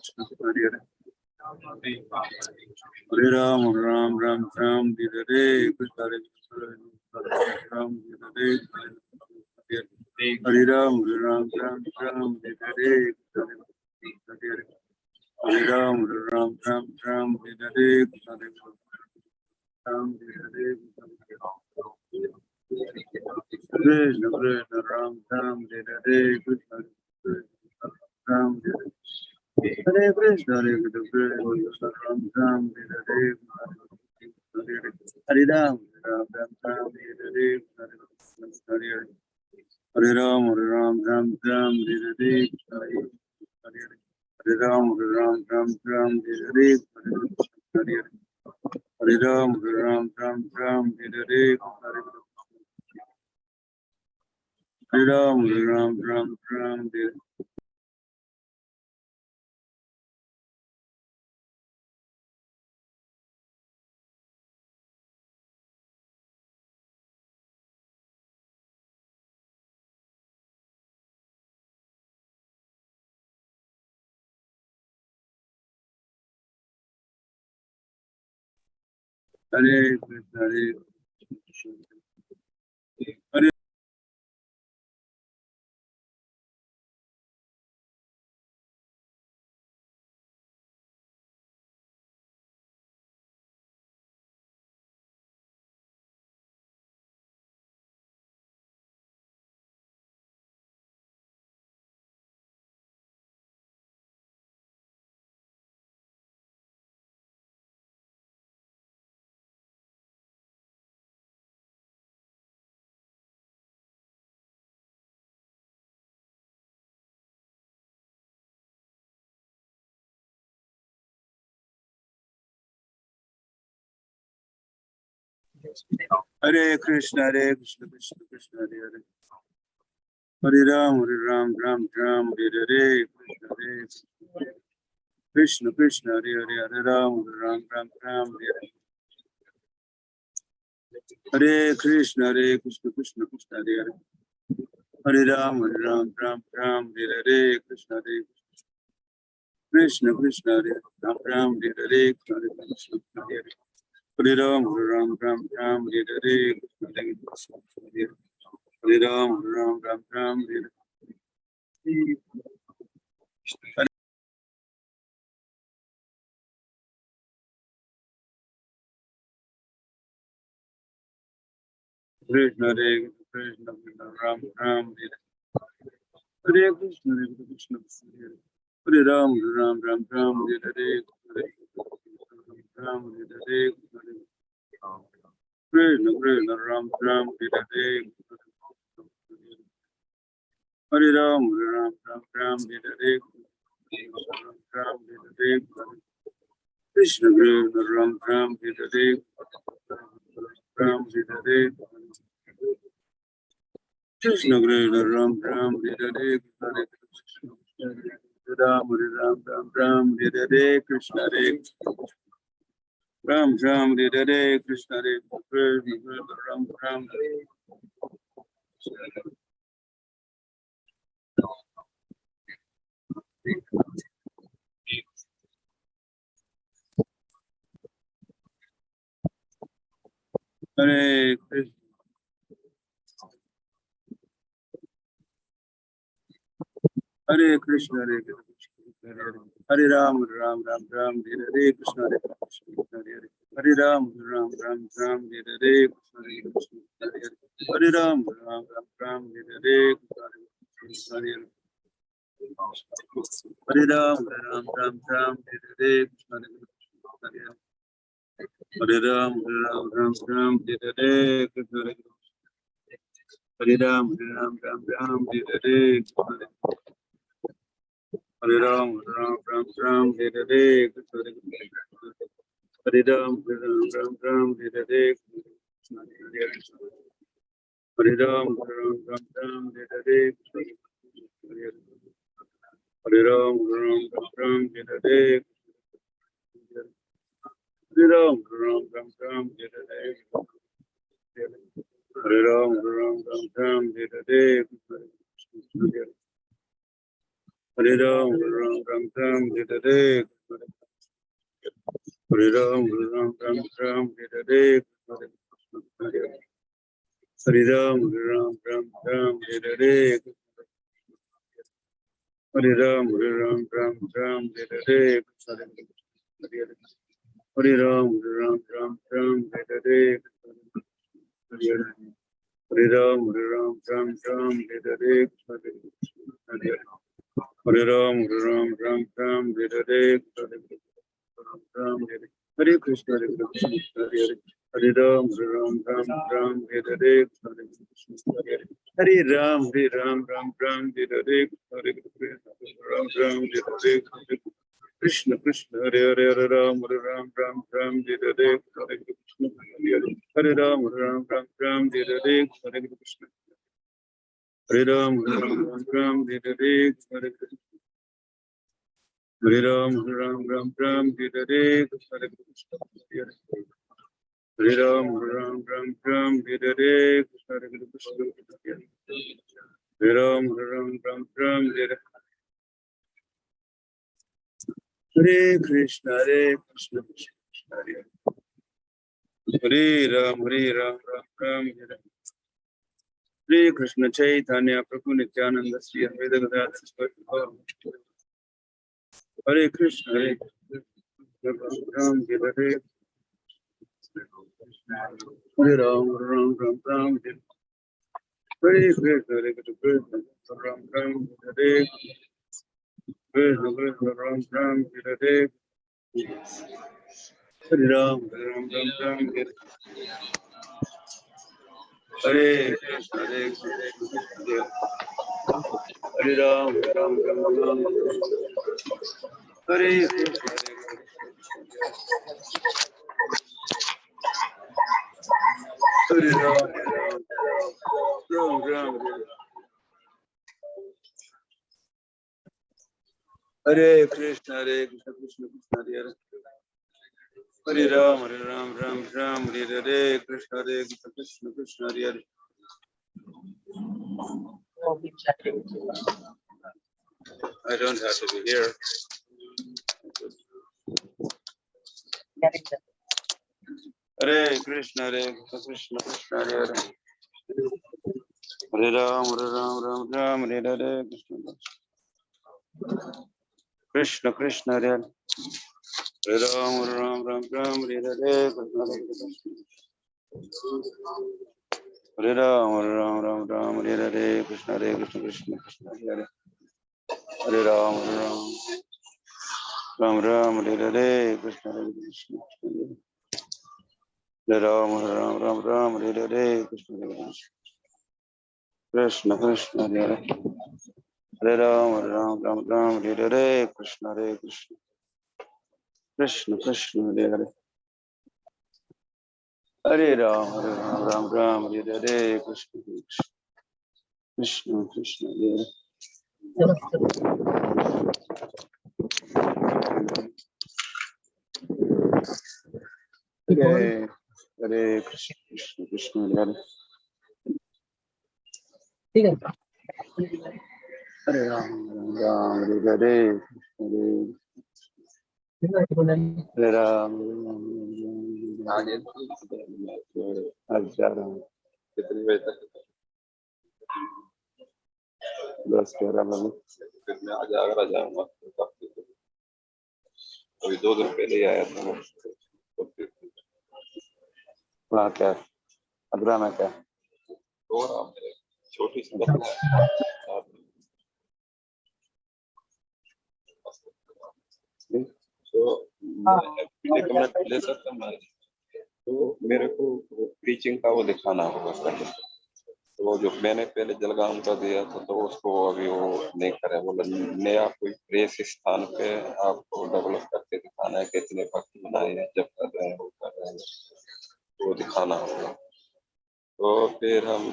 Hare Ram, Hare Hare Krishna, Ram, Hare Hare Ram, Hare Ram, Hare Ram, Hare Krishna, Hare Ram, Hare Hare Krishna, Hare Hare Ram, Hare Krishna, Ram, Hare Ram, Hare Hare Ram, Hare Ram, Hare Krishna, Ram, Hare Krishna, Ram, Hare Krishna, Ram, Hare Ram, Hare Ram, Hare Hare Ram, Hare Hare Ram, Hare Hare Ram, Hare Hare Krishna, Hare Krishna, Hare Hare Krishna, Hare Krishna, Krishna Krishna, Hare Hare. Hare Ram, Ram Ram, Hare Hare, Krishna Krishna, Hare Hare, Hare Ram, Ram Hare Hare. Hare Krishna, Hare Krishna, Krishna Krishna, Hare Hare. Hare Ram, Ram, Hare Hare, Krishna Hare Krishna, Krishna Hare Ram, Hare Hare, Hare Krishna, Hare Hare. Hare Ram, Hare Hare, Krishna Hare Krishna, Hare Hare. Hare Ram, Hare Hare. Krishna Hare Krishna, Ram, Hare Hare. Hare Krishna, Hare Krishna, Hare Hare Ram, Hare Hare, Hare Ram, Hare Hare, Krishna Krishna, Ram, Hare Hare, Hare Ram, Hare Hare, Ram, Hare Hare, Krishna Krishna, Ram, Hare Hare, Ram, Hare Hare, Krishna Krishna, Ram, Hare Hare, Hare Ram, Hare Hare, Krishna Hare, Ram, Hare Hare, Krishna Hare, Krishna Ram, Hare Krishna. Hare Krishna, Hare Krishna, Hare Ram, Hare Hare, Krishna Hare Krishna, Hare Ram, Hare Hare, Krishna Hare Krishna, Hare Ram, Hare Hare, Krishna Hare Krishna, Hare Ram, Hare Hare, Krishna Hare Krishna, Hare Ram, Hare Hare, Krishna Hare Krishna, Hare Ram, Hare Hare, Krishna Hare Hare Ram, Hare Hare, Krishna Hare Krishna, Hare Ram, Hare Hare, Krishna Hare Krishna, Hare Ram, Hare Hare, Krishna Hare Krishna, Hare Ram, Hare Hare, Hare Ram, Hare Hare, Hare Ram, Hare Hare, Krishna Hare Krishna, Hare Ram, Hare Hare, Hare Ram, Hare Hare, Hare Ram, Hare Hare, Hare Ram, Hare Hare, Hare Ram, Hare Hare, Hare Ram, Hare Hare, Hare Ram, Hare Hare, Hare Krishna, Hare Krishna, Hare Ram, Hare Hare, Hare Ram, Hare Hare, Hare Ram, Hare Hare, Krishna Krishna, Hare Hare, Hare Ram, Hare Hare, Hare Krishna, Hare Ram, Hare Hare, Hare Krishna, Hare Ram, Hare Hare, Hare Krishna. Hare Ram, Hare Hare, Hare Krishna, Hare Ram, Hare Hare, Hare Krishna, Hare Ram, Hare Hare Krishna, Krishna Hare. Hare Ram, Ram Ram, Hare Ram. Hare Krishna Chaitanya Prabhu Nityananda Sri Advaita Gadadhar Swami Hare Krishna Ram Ram, Hare Hare Ram, Ram Ram, Hare Krishna Ram Ram, Hare Krishna Ram Ram, Hare Hare Ram, Ram Ram, Hare Krishna, Hare Krishna, Hare Ram, Ram Ram, Hare Krishna, Hare Ram, Ram Ram, Hare Krishna, Krishna Krishna, Hare Hare. Hare Ram, Ram Ram, Hare Hare, Krishna Krishna, Krishna Hare Hare. I don't have to be here. Hare Krishna, Krishna Krishna, Hare Hare. Hare Ram, Ram, Hare Hare, Krishna Krishna, Hare Hare. Hare Ram, Ram, Hare Hare, Hare Ram, Ram, Hare Hare, Krishna Krishna, Krishna Hare Hare. Hare Ram, Ram, Hare Hare, Krishna Krishna, Hare Ram, Ram, Hare Hare, Krishna Krishna, Hare Hare. Hare Ram, Ram, Hare Hare, Krishna Krishna, Krishna Krishna, Hare Hare. Hare Ram, Ram, Hare Hare, Krishna Krishna, Hare Hare. Hare Krishna, Krishna Hare Hare. Hare Ram, Hare Hare, Hare Ram, कितनी बजे तक? 10-11 बजे। फिर मैं आज आगरा जाऊंगा। अभी 2 दिन पहले ही आया था। वहाँ क्या आगरा में क्या प्रोग्राम है, छोटी सी तो रिकमेंड ले सकता हूँ। तो मेरे को प्रीचिंग का वो दिखाना होगा पहले। तो वो जो मैंने पहले जलगांव का दिया था तो उसको अभी वो नहीं करे, बोला नया कोई प्रेस स्थान पे आपको डेवलप करके दिखाना है, कितने भक्त बनाए हैं, जब कर रहे हैं वो कर रहे हैं, वो दिखाना होगा। तो फिर हम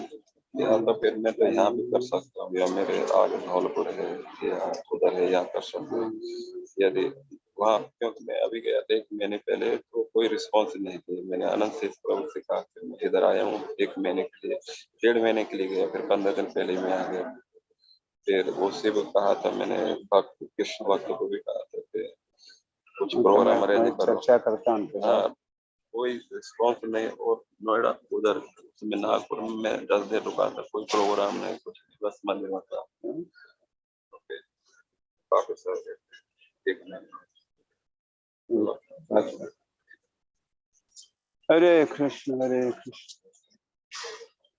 या तो फिर मैं तो यहाँ भी कर सकता हूँ, या मेरे आगे धौलपुर है या उधर है, यहाँ कर सकता हूँ। यदि वहाँ, क्योंकि मैं अभी गया था 1 महीने पहले तो कोई रिस्पॉन्स नहीं दिया। मैंने आनंद से प्रभु से कहा कि मैं इधर आया हूँ 1 महीने के लिए, 1.5 महीने के लिए गया, फिर 15 दिन पहले मैं आ गया। फिर उससे भी कहा था मैंने, भक्त कृष्ण भक्त को भी कहा था कि कुछ प्रोग्राम अरेंज करो। चर्चा करता हूँ। हाँ, कोई रिस्पॉन्स नहीं। और नोएडा उधर नागपुर में 10 दिन रुका था, कोई प्रोग्राम नहीं, कुछ बस मंदिर में था। वापस आ गए 1 महीने। हरे कृष्ण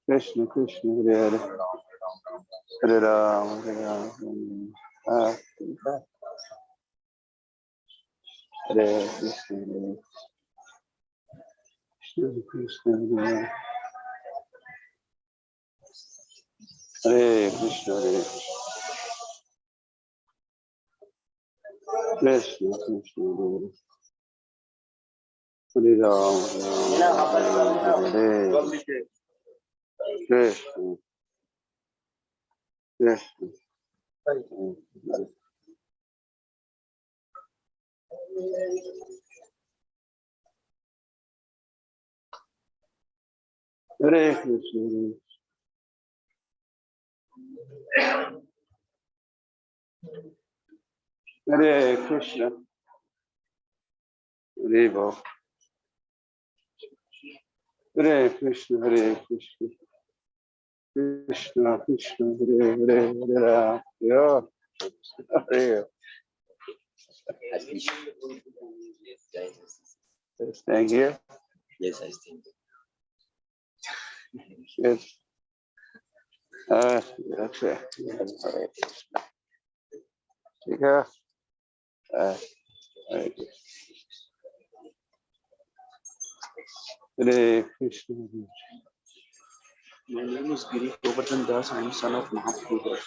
कृष्ण कृष्ण हरे हरे, हरे राम हरे कृष्ण कृष्ण हरे कृष्ण कृष्ण कृष्ण हरे राम हरे कृष्ण कृष्ण हरे कृष्ण हरे कृष्ण हरे बोल। Hare Krishna, Hare Krishna, Krishna Krishna, Hare Hare, Hare Ram, Hare Hare. Staying here? Yes, I think. Yes. Okay. Hare Krishna. ठीक है Hare Krishna. My name is Giri Govardhan Das. I am son of Mahaprabhu Das.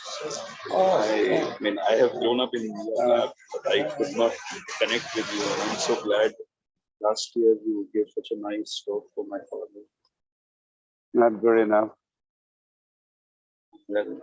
I have grown up in India, but I could not connect with you. And I'm so glad last year you gave such a nice talk for my father. Not good enough. Well,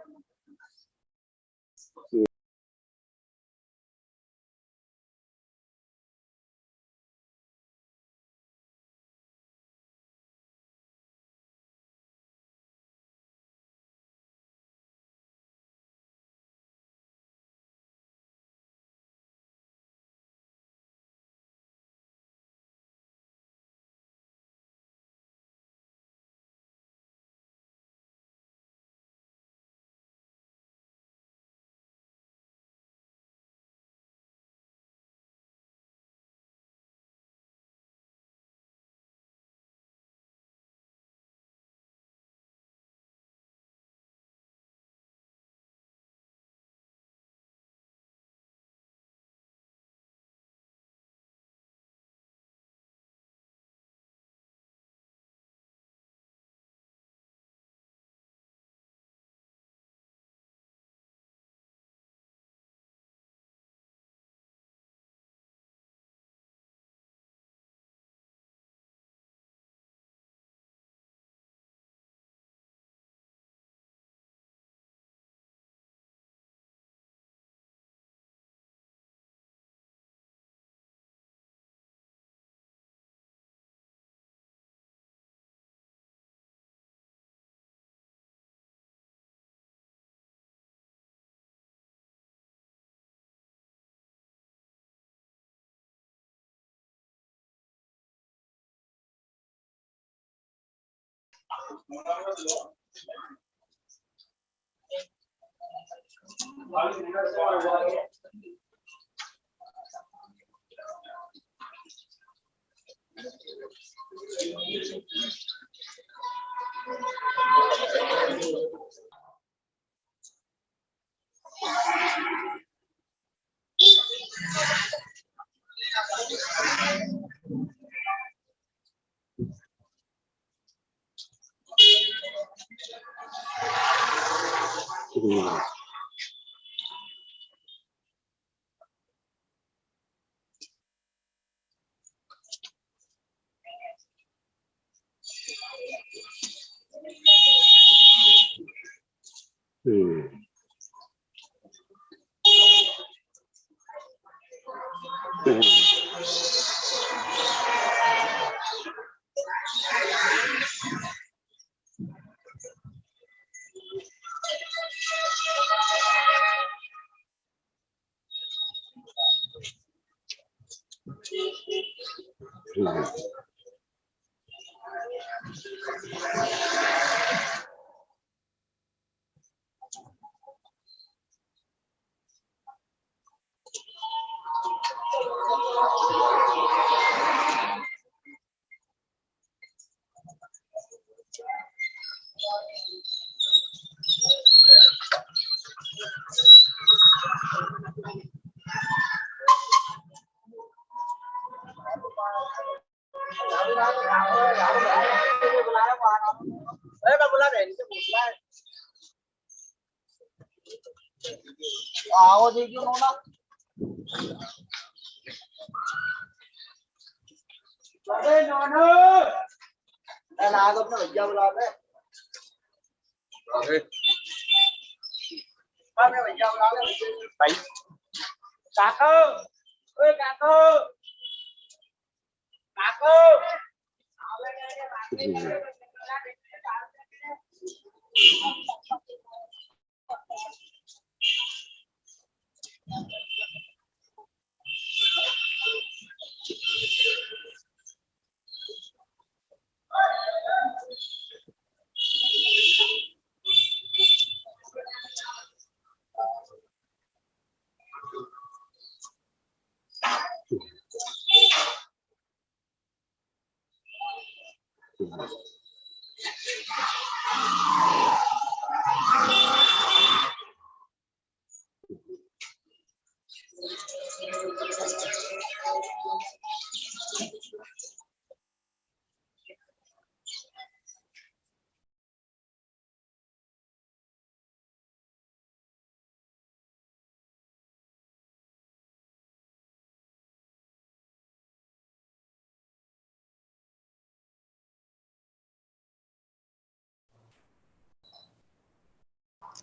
आओ देखिए मोना अरे नोनो नाग अपने भैया बुला रहे अपने भैया बुला रहे भाई काको ओए काको काको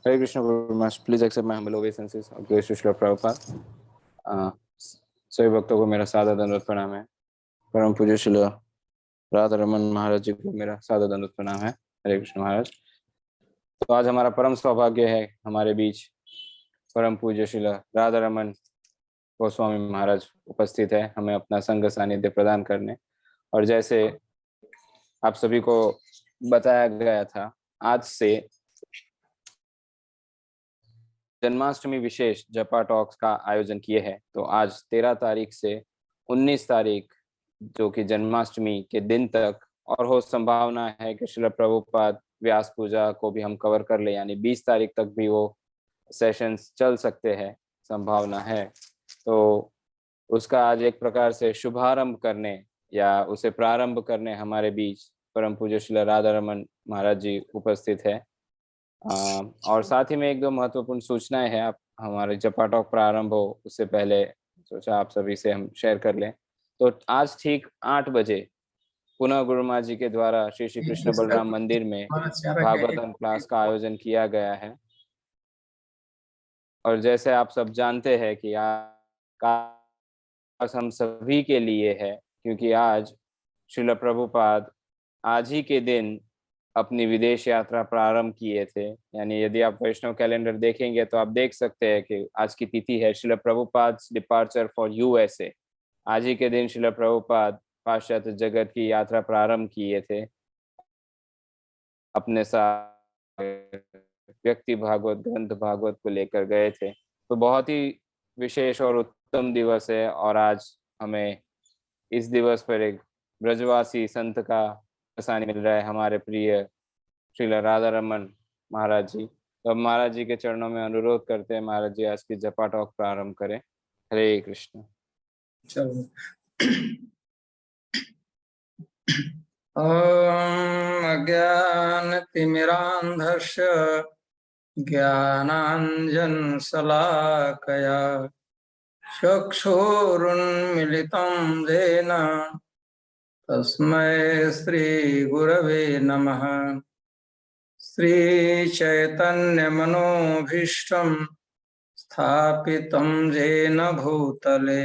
Hare Krishna Guru Maharaj, please accept my humble obeisances of Guru Srila Prabhupada। सभी भक्तों को मेरा सादर दंडवत प्रणाम है। परम पूज्य श्रील राधा रमन महाराज जी को मेरा सादर दंडवत प्रणाम है। हरे कृष्ण महाराज। तो आज हमारा परम सौभाग्य है, हमारे बीच परम पूज्य श्रील राधा रमन गोस्वामी महाराज उपस्थित है हमें अपना संग सानिध्य प्रदान करने। और जैसे आप सभी को बताया गया था, आज से जन्माष्टमी विशेष जपा टॉक्स का आयोजन किए हैं। तो आज 13 तारीख से 19 तारीख जो कि जन्माष्टमी के दिन तक, और हो संभावना है कि श्रील प्रभुपाद व्यास पूजा को भी हम कवर कर ले, यानी 20 तारीख तक भी वो सेशंस चल सकते हैं, संभावना है। तो उसका आज एक प्रकार से शुभारंभ करने या उसे प्रारंभ करने हमारे बीच परम पूज्य श्रील राधा रमन महाराज जी उपस्थित है। और साथ ही में एक दो महत्वपूर्ण सूचनाएं हैं। आप हमारे जपा टॉक प्रारंभ हो उससे पहले सोचा आप सभी से हम शेयर कर लें। तो आज ठीक 8 बजे पुनः गुरु महाराज जी के द्वारा श्री श्री कृष्ण बलराम मंदिर में भागवतम क्लास का आयोजन किया गया है। और जैसे आप सब जानते हैं कि आज हम सभी के लिए है, क्योंकि आज श्रील प्रभुपाद आज ही के दिन अपनी विदेश यात्रा प्रारंभ किए थे। यानी यदि आप वैष्णव कैलेंडर देखेंगे तो आप देख सकते हैं कि आज की तिथि है Srila Prabhupada departure for USA. आज ही के दिन श्रील प्रभुपाद पाश्चात्य जगत की यात्रा प्रारंभ किए थे, अपने साथ व्यक्ति भागवत ग्रंथ भागवत को लेकर गए थे। तो बहुत ही विशेष और उत्तम दिवस है, और आज हमें इस दिवस पर एक ब्रजवासी संत का आसानी मिल रहा है, हमारे प्रिय श्रील राधा रमन महाराज जी। तो अब महाराज जी के चरणों में अनुरोध करते हैं, महाराज जी आज की जपा टॉक प्रारंभ करें। हरे कृष्ण। चलो। ओम अज्ञानतिमिरान्धस्य ज्ञानाञ्जन शलाकया चक्षुरुन्मिलितं येन तस्मै श्रीगुरवे नमः। श्रीचैतन्यमनोभीष्टं स्थापितं येन भूतले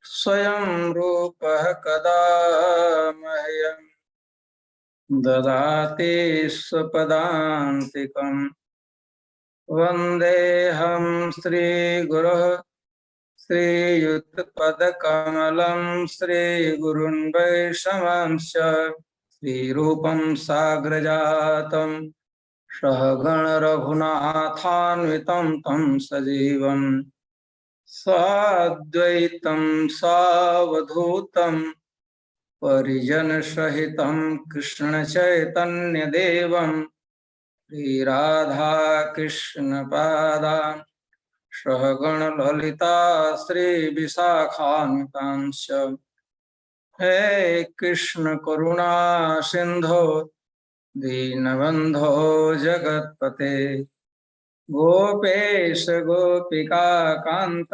स्वयं रूपः कदा मह्यं ददाति स्वपदान्तिकं। वन्देऽहं श्रीगुरोः श्रीयुतपदकमलं श्रीगुरुन् वैष्णवांश्च श्रीरूपं साग्रजातं सहगण रघुनाथान्वितं तं सजीवं साद्वैतं सावधूतं परिजनसहितं कृष्णचैतन्यदेवं श्रीराधाकृष्णपादान् सहगण ललिता श्रीविशाखान्वितांश्च। हे कृष्ण करुणा सिंधो दीनबंधो जगत्पते गोपेश गोपिका कांत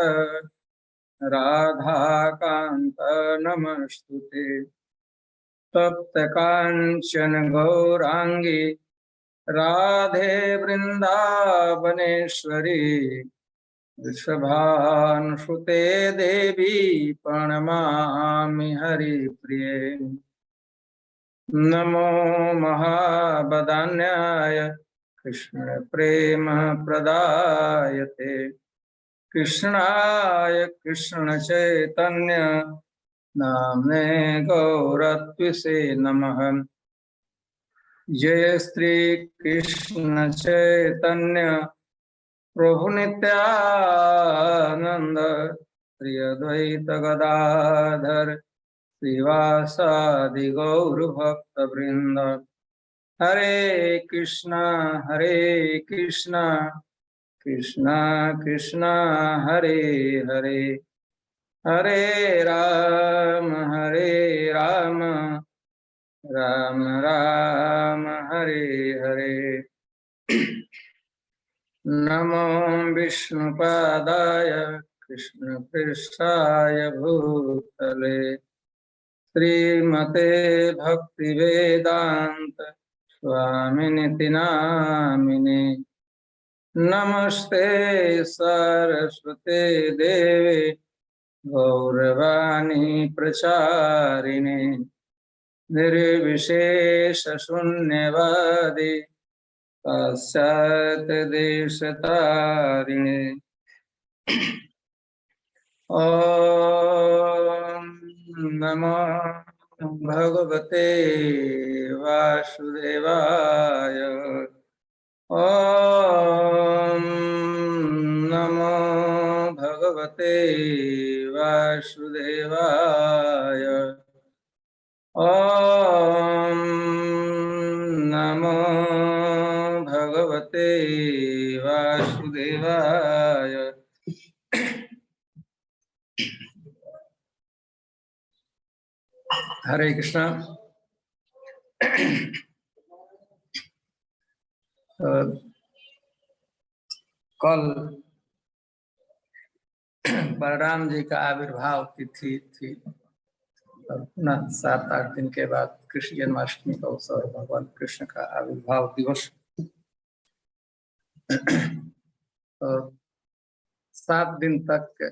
राधा कांत नमस्तुते। तप्त कांचन गौरांगी राधे वृंदावनेश्वरी वृषभानुसुते देवी प्रणमामि हरिप्रिये। नमो महावदान्याय कृष्ण प्रेम प्रदायते कृष्णाय कृष्ण चैतन्य नाम्ने गौरत्विषे नमः। जय श्री कृष्ण चैतन्य प्रभु नित्यानंद श्री अद्वैत गदाधर श्रीवासादि गौर भक्त वृंद। हरे कृष्णा कृष्णा कृष्णा हरे हरे हरे राम राम राम हरे हरे। नमो विष्णुपादाय कृष्णपृष्ठाय भूतले श्रीमते भक्तिवेदांत स्वामिनिति नामिने। नमस्ते सरस्वते देवे गौरवाणी प्रचारिणे निर्विशेष शून्यवादी पाश्चात्य देशतारिणे ओम नमो भगवते वासुदेवाय ओम नमो भगवते वासुदेवाय ओम नमो भगवते वासुदेवाय। हरे कृष्णा। कल बलराम जी का आविर्भाव तिथि थी और पुनः 7-8 दिन के बाद कृष्ण जन्माष्टमी का अवसर, भगवान कृष्ण का आविर्भाव दिवस। और 7 दिन तक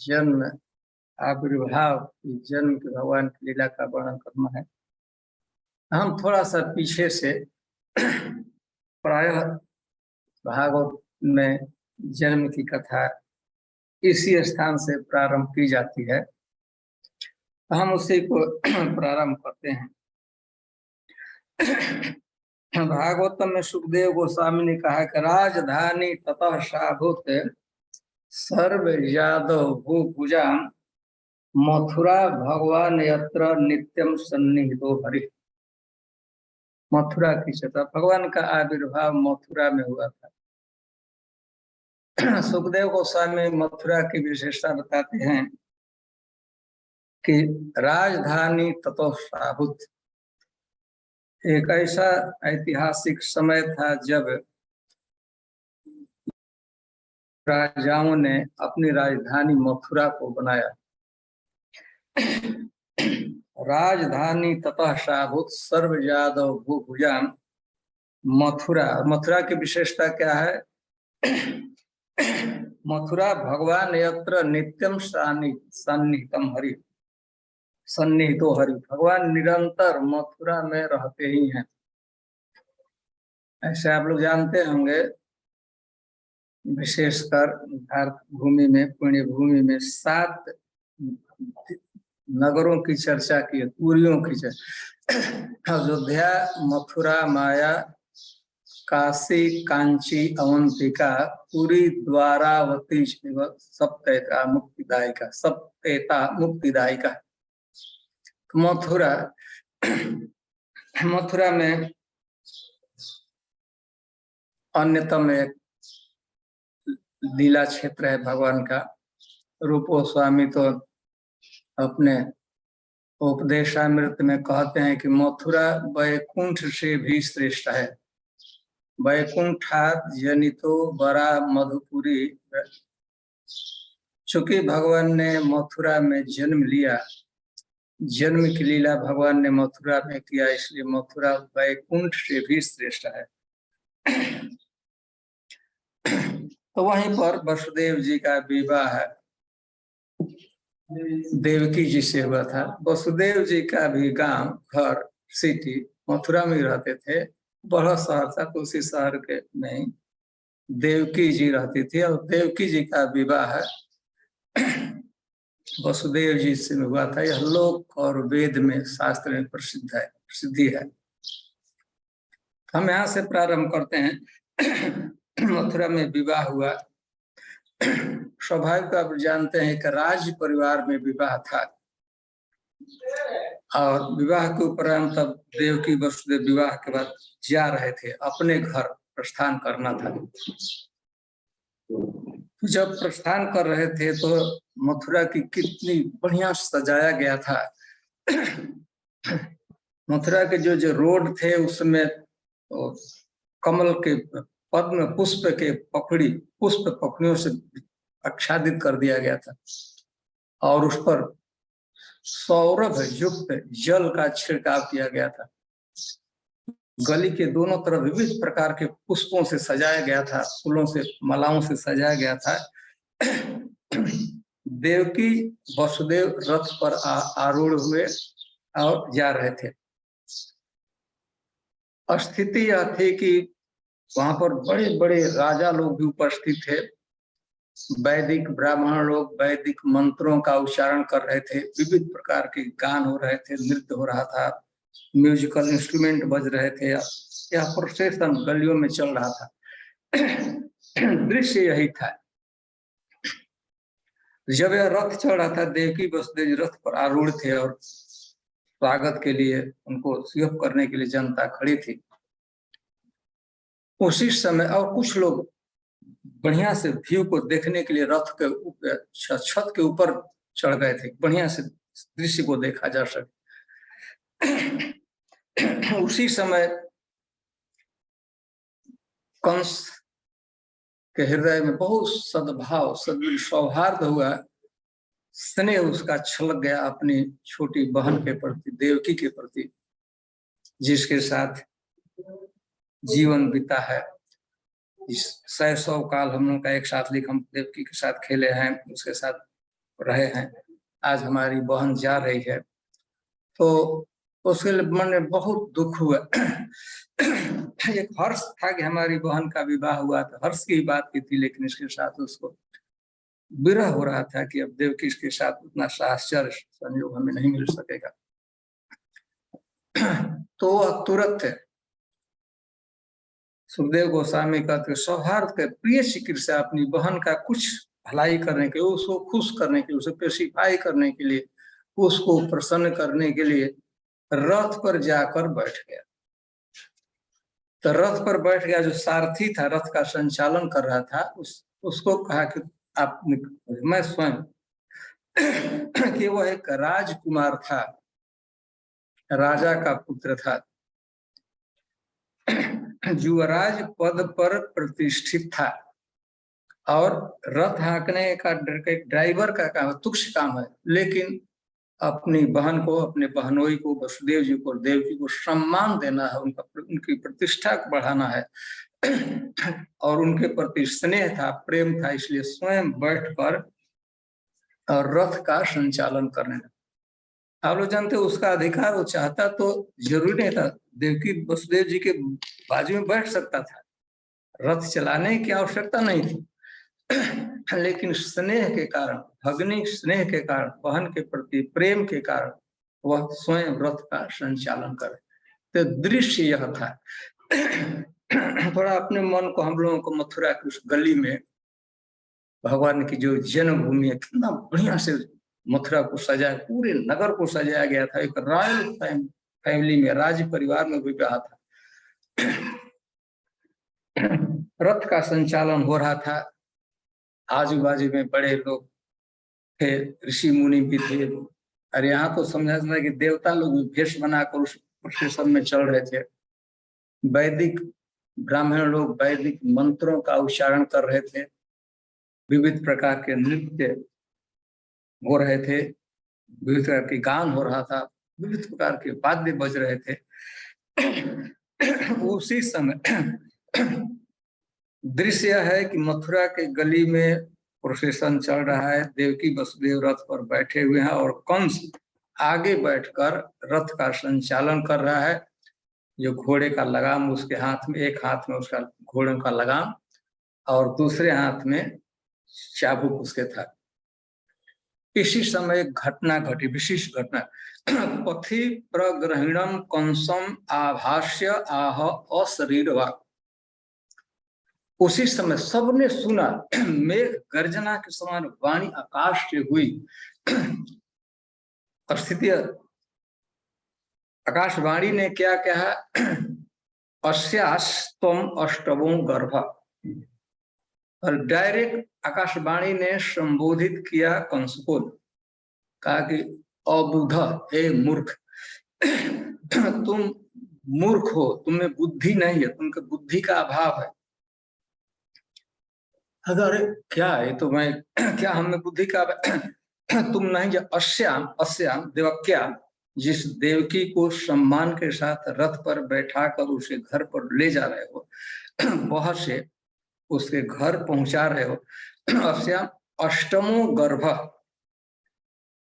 जन्म आविर्भाव जन्म के भगवान की लीला का वर्णन करना है। हम थोड़ा सा पीछे से प्रायः भागवत में जन्म की कथा इसी स्थान से प्रारंभ की जाती है, हम उसी को प्रारंभ करते हैं। भागवतम में सुखदेव गोस्वामी ने कहा कि राजधानी ततः साभूत सर्व यादव भूभुजा मथुरा भगवान यत्र नित्यम सन्निहितो हरि। मथुरा की चर्चा, भगवान का आविर्भाव मथुरा में हुआ था। सुखदेव गोस्वामी मथुरा की विशेषता बताते हैं कि राजधानी ततो साभूत, एक ऐसा ऐतिहासिक समय था जब राजाओं ने अपनी राजधानी मथुरा को बनाया। राजधानी ततः साभूत सर्व यादव भूभुजाम मथुरा। मथुरा की विशेषता क्या है? मथुरा भगवान यत्र नित्यम सन्निहितम हरि, सन्निहितो हरि, भगवान निरंतर मथुरा में रहते ही हैं। ऐसे आप लोग जानते होंगे, विशेषकर भारत भूमि में, पुण्य भूमि में 7 नगरों की चर्चा की है, पुरियों की चर्चा। अयोध्या, मथुरा, माया, काशी, कांची, अवंतिका, पुरी, द्वारावती, सप्तैता मुक्तिदायिका, सप्तैता मुक्तिदायिका। मथुरा, मथुरा में अन्यतम एक लीला क्षेत्र है भगवान का। रूप गोस्वामी तो अपने उपदेशामृत में कहते हैं कि मथुरा वैकुंठ से भी श्रेष्ठ है। वैकुंठात् जनितो बरा मधुपुरी। चूंकि भगवान ने मथुरा में जन्म लिया, जन्म की लीला भगवान ने मथुरा में किया, इसलिए मथुरा वैकुंठ से भी श्रेष्ठ है। तो वहीं पर वसुदेव जी का विवाह देवकी जी से हुआ था। वसुदेव जी का भी गांव, घर, सिटी मथुरा में रहते थे। बड़ा शहर था, तो उसी शहर के में देवकी जी रहती थी और देवकी जी का विवाह वसुदेव जी से हुआ था। यह लोक और वेद में, शास्त्र में प्रसिद्धि है। हम यहाँ से प्रारंभ करते हैं। मथुरा में विवाह हुआ। स्वाभाविक आप जानते हैं कि राज परिवार में विवाह था और विवाह के उपरांत तब देवकी वसुदेव विवाह के बाद जा रहे थे, अपने घर प्रस्थान करना था। तो जब प्रस्थान कर रहे थे तो मथुरा की कितनी बढ़िया सजाया गया था। मथुरा के जो रोड थे उसमें कमल के पद्म पुष्प के पुष्प पखड़ियों से आच्छादित कर दिया गया था और उस पर सौरभ युक्त जल का छिड़काव किया गया था। गली के दोनों तरफ विविध प्रकार के पुष्पों से सजाया गया था, फूलों से, मालाओं से सजाया गया था। देवकी वसुदेव रथ पर आरूढ़ हुए और जा रहे थे। स्थिति यह थी कि वहां पर बड़े बड़े राजा लोग भी उपस्थित थे। वैदिक ब्राह्मण लोग वैदिक मंत्रों का उच्चारण कर रहे थे, विविध प्रकार के गान हो रहे थे, नृत्य हो रहा था, म्यूजिकल इंस्ट्रूमेंट बज रहे थे। यह प्रोसेशन गलियों में चल रहा था। दृश्य यही था। जब यह रथ चल रहा था, देवकी वसुदेव रथ पर आरूढ़ थे और स्वागत के लिए, उनको स्वीप करने के लिए जनता खड़ी थी। उसी समय और कुछ लोग बढ़िया से व्यू को देखने के लिए रथ के ऊपर, छत के ऊपर चढ़ गए थे, बढ़िया से दृश्य को देखा जा सके। उसी समय कंस के हृदय में बहुत सद्भाव, सौहार्द हुआ, स्नेह उसका छलक गया अपनी छोटी बहन के प्रति, देवकी के प्रति, जिसके साथ जीवन बीता है। इस 100 काल हम लोग का एक साथ लिख, हम देवकी के साथ खेले हैं, उसके साथ रहे हैं। आज हमारी बहन जा रही है, तो उसके मन में बहुत दुख हुआ। एक हर्ष था कि हमारी बहन का विवाह हुआ था, हर्ष की बात की थी, लेकिन इसके साथ उसको विरह हो रहा था कि अब देवकी के साथ उतना साहचर्य संयोग हमें नहीं मिल सकेगा। तो वह तुरंत सुखदेव गोस्वामी कहते सौहार्द के प्रिय चिकित्सा, अपनी बहन का कुछ भलाई करने के लिए, उसको खुश करने के लिए, उसे पेशिफाई करने के लिए, उसको प्रसन्न करने के लिए रथ पर जाकर बैठ गया। तो रथ पर बैठ गया, जो सारथी था, रथ का संचालन कर रहा था, उसको कहा कि आप, मैं स्वयं कि वह एक राजकुमार था, राजा का पुत्र था, युवराज पद पर प्रतिष्ठित था, और रथ हाँकने का ड्राइवर का काम, तुच्छ काम है, लेकिन अपनी बहन को, अपने बहनोई को, वसुदेव जी को, देवकी को सम्मान देना है, उनकी प्रतिष्ठा को बढ़ाना है, और उनके प्रति स्नेह था, प्रेम था, इसलिए स्वयं बैठकर और रथ का संचालन करने लगा। आप लोग जानते उसका अधिकार, वो चाहता तो जरूरी नहीं था, देवकी वसुदेव जी के बाजू में बैठ सकता था, रथ चलाने की आवश्यकता नहीं थी। लेकिन स्नेह के कारण, भगनी स्नेह के कारण, बहन के प्रति प्रेम के कारण वह स्वयं रथ का संचालन करे। तो दृश्य यह था। थोड़ा अपने मन को, हम लोगों को मथुरा की उस गली में भगवान की जो जन्मभूमि है, कितना बढ़िया से मथुरा को सजाया, पूरे नगर को सजाया गया था। एक रॉयल फैमिली में, राज परिवार में विवाह था। रथ का संचालन हो रहा था, आजू बाजू में बड़े लोग थे, ऋषि मुनि भी थे, और यहाँ तो समझना कि देवता लोग भेष बनाकर उस प्रोसेशन में चल रहे थे। वैदिक ब्राह्मण लोग वैदिक मंत्रों का उच्चारण कर रहे थे, विविध प्रकार के नृत्य हो रहे थे, विविध प्रकार के गान हो रहा था, विविध प्रकार के वाद्य बज रहे थे। उसी समय दृश्य है कि मथुरा के गली में प्रोसेशन चल रहा है, देवकी वसुदेव रथ पर बैठे हुए हैं, और कंस आगे बैठकर रथ का संचालन कर रहा है। जो घोड़े का लगाम उसके हाथ में, एक हाथ में उसका घोड़े का लगाम और दूसरे हाथ में चाबुक उसके था। इसी समय एक घटना घटी, विशिष्ट घटना। पथि प्रग्रहिणम कंसम आभाष्य आह अशरीरवा। उसी समय सबने सुना, मेघ गर्जना के समान वाणी आकाश से हुई। स्थिति आकाशवाणी ने क्या कहा, अस्यास्तम अष्टवों गर्भ। और डायरेक्ट आकाशवाणी ने संबोधित किया कंस को, कहा कि अबुध, हे मूर्ख, तुम मूर्ख हो, तुम्हें बुद्धि नहीं है, तुमके बुद्धि का अभाव है। अरे क्या है, तो मैं क्या हमें बुद्धि का तुम नहीं, जो अस्याम, अस्याम देवक्या, जिस देवकी को सम्मान के साथ रथ पर बैठाकर उसे घर पर ले जा रहे हो, वह से उसके घर पहुंचा रहे हो। अस्या अष्टमो गर्भ,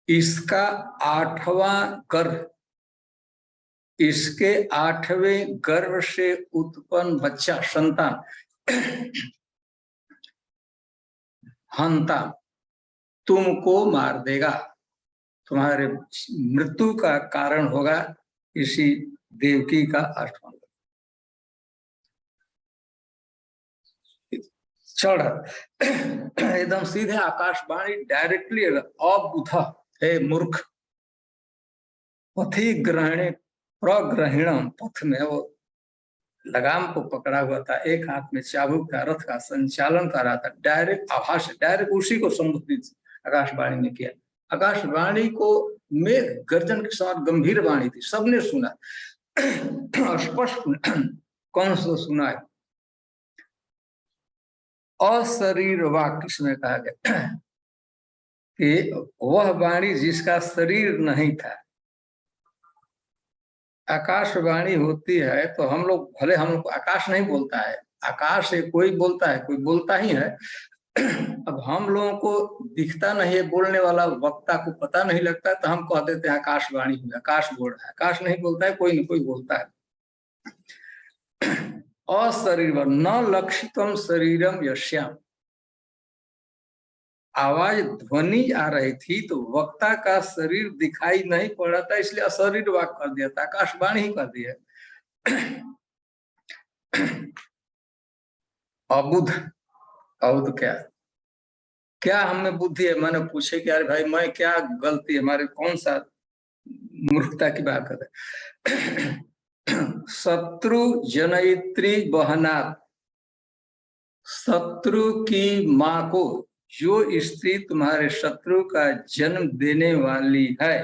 इसका 8वां गर्भ, इसके 8वें गर्भ से उत्पन्न बच्चा संतान हंता तुमको मार देगा, तुम्हारे मृत्यु का कारण होगा इसी देवकी का 8वां गर्भ। चढ़ एकदम सीधे आकाशवाणी डायरेक्टली, अबुध हे मूर्ख, पथि ग्रहणे प्रग्रहिणम, पथ में वो लगाम को पकड़ा हुआ था, एक हाथ में चाबुक का, रथ का संचालन कर रहा था। डायरेक्ट आभास, डायरेक्ट उसी को संबोधित आकाशवाणी ने किया। आकाशवाणी को मेघ गर्जन के साथ गंभीर वाणी थी, सबने सुना, स्पष्ट। कौन सा सुना है? अशरीर वाक्य इसमें कहा गया कि वह वाणी जिसका शरीर नहीं था। आकाशवाणी होती है तो हम लोग, भले हम लोग आकाश नहीं बोलता है, आकाश से कोई बोलता है, कोई बोलता ही है। अब हम लोगों को दिखता नहीं है बोलने वाला, वक्ता को पता नहीं लगता है, तो हम कह देते हैं आकाशवाणी हुई, आकाश बोल रहा है। आकाश नहीं बोलता है, कोई न कोई बोलता है। अशरीर न लक्षितम शरीरम यश्याम, आवाज ध्वनि आ रही थी तो वक्ता का शरीर दिखाई नहीं पड़ रहा था, इसलिए अशरीर वाक कर दिया था, आकाशवाणी ही कर दिया। अबुध, अबुध क्या क्या हमें बुद्धि है? मैंने पूछे कि यार भाई मैं क्या गलती, हमारे कौन सा मूर्खता की बात है? शत्रु जनयित्री बहनात्, शत्रु की माँ को, जो स्त्री तुम्हारे शत्रु का जन्म देने वाली है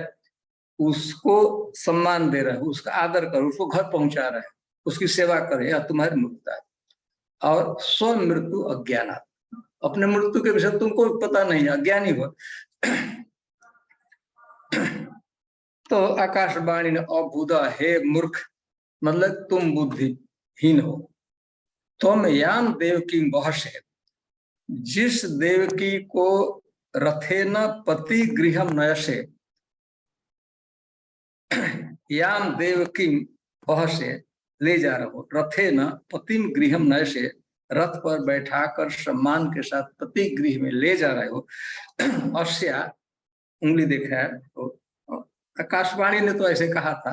उसको सम्मान दे रहा है, उसका आदर करो, उसको घर पहुंचा रहा है, उसकी सेवा करे, या तुम्हारी मूर्खता है। और स्व मृत्यु अज्ञान, अपने मृत्यु के विषय तुमको पता नहीं, अज्ञानी हो। तो आकाशवाणी ने अबुधा, हे मूर्ख, मतलब तुम बुद्धिहीन हो। तुम याम देवकी बहस है, जिस देवकी को रथेन पति गृहम नयसे, याम देवकी बहसे ले जा रहे हो, रथेन पतिम गृहम नयसे, रथ पर बैठाकर सम्मान के साथ पति गृह में ले जा रहे हो। अस्या, उंगली देखा है तो आकाशवाणी ने तो ऐसे कहा था।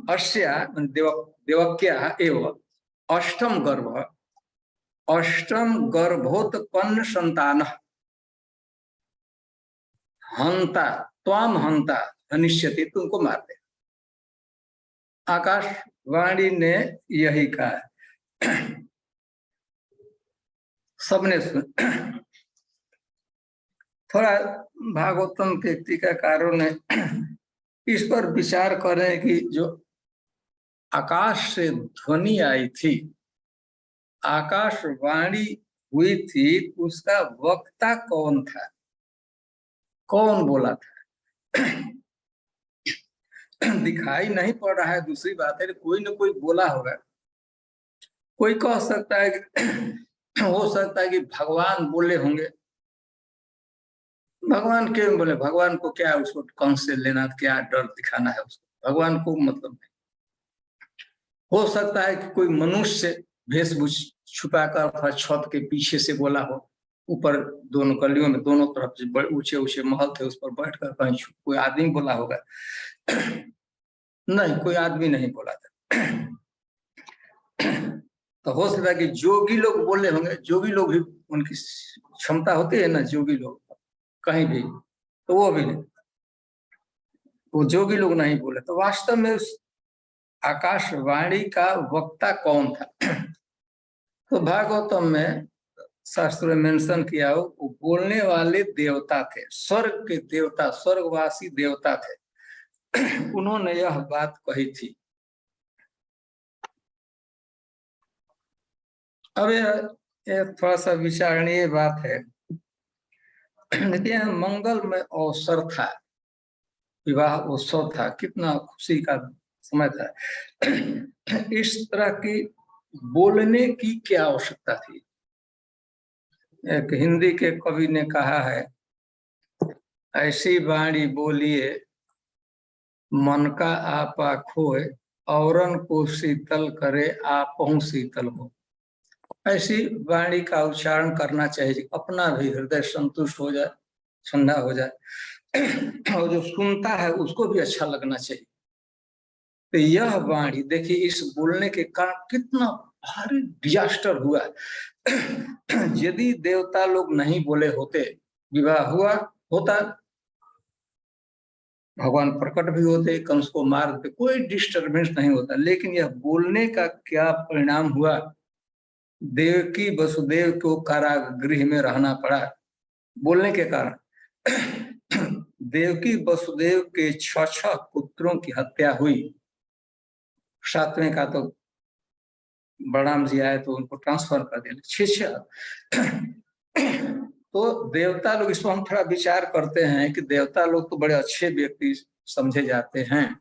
अस्या देवक्या एवं अष्टम गर्भ, अष्टम गर्भोत्पन्न संतान हंता त्वाम हंता अनिश्यति, तुमको मार दे। आकाशवाणी ने यही कहा। सबने सुन। थोड़ा भागवतम के टीकाकारों ने इस पर विचार करें कि जो आकाश से ध्वनि आई थी, आकाशवाणी हुई थी, उसका वक्ता कौन था, कौन बोला था? दिखाई नहीं पड़ रहा है, दूसरी बात है, कोई न कोई बोला होगा। कोई कह सकता है कि हो सकता है कि भगवान बोले होंगे। भगवान क्यों बोले? भगवान को क्या उसको कौन से लेना, क्या डर दिखाना है उसको, भगवान को मतलब नहीं। हो सकता है कि कोई मनुष्य वेशभूष छुपाकर अथवा छत के पीछे से बोला हो, ऊपर दोनों गलियों में दोनों तरफ से बड़े ऊंचे ऊंचे महल थे, उस पर बैठकर कहीं कोई आदमी बोला होगा। नहीं, कोई आदमी नहीं बोला था। तो हो सकता है कि जोगी लोग बोले होंगे। जोगी लोग भी, उनकी क्षमता होती है ना, जोगी लोग कहीं भी, तो वो भी नहीं, वो जोगी लोग नहीं बोले। तो वास्तव में उस आकाशवाणी का वक्ता कौन था? तो भागवतम में शास्त्र में मेंशन किया हो, वो बोलने वाले देवता थे, स्वर्ग के देवता, स्वर्गवासी देवता थे। उन्होंने यह बात कही थी। अब यह थोड़ा सा विचारणीय बात है। लेकिन मंगल में अवसर था, विवाह उत्सव था, कितना खुशी का समय था। इस तरह की बोलने की क्या आवश्यकता थी? एक हिंदी के कवि ने कहा है, ऐसी वाणी बोलिए मन का आपा खोए, औरन को शीतल करे आपहु शीतल हो। ऐसी वाणी का उच्चारण करना चाहिए, अपना भी हृदय संतुष्ट हो जाए, ठंडा हो जाए, और जो सुनता है उसको भी अच्छा लगना चाहिए। तो यह वाणी देखिए, इस बोलने के कारण कितना भारी डिजास्टर हुआ। यदि देवता लोग नहीं बोले होते, विवाह हुआ होता, भगवान प्रकट भी होते, कंस को मार देते, कोई डिस्टरबेंस नहीं होता। लेकिन यह बोलने का क्या परिणाम हुआ? देवकी वसुदेव को कारागृह में रहना पड़ा बोलने के कारण। देवकी वसुदेव के 6 पुत्रों की हत्या हुई। 7वें का तो बलराम जी आए तो उनको ट्रांसफर कर दिया। 6 तो देवता लोग, इस पर हम थोड़ा विचार करते हैं कि देवता लोग तो बड़े अच्छे व्यक्ति समझे जाते हैं,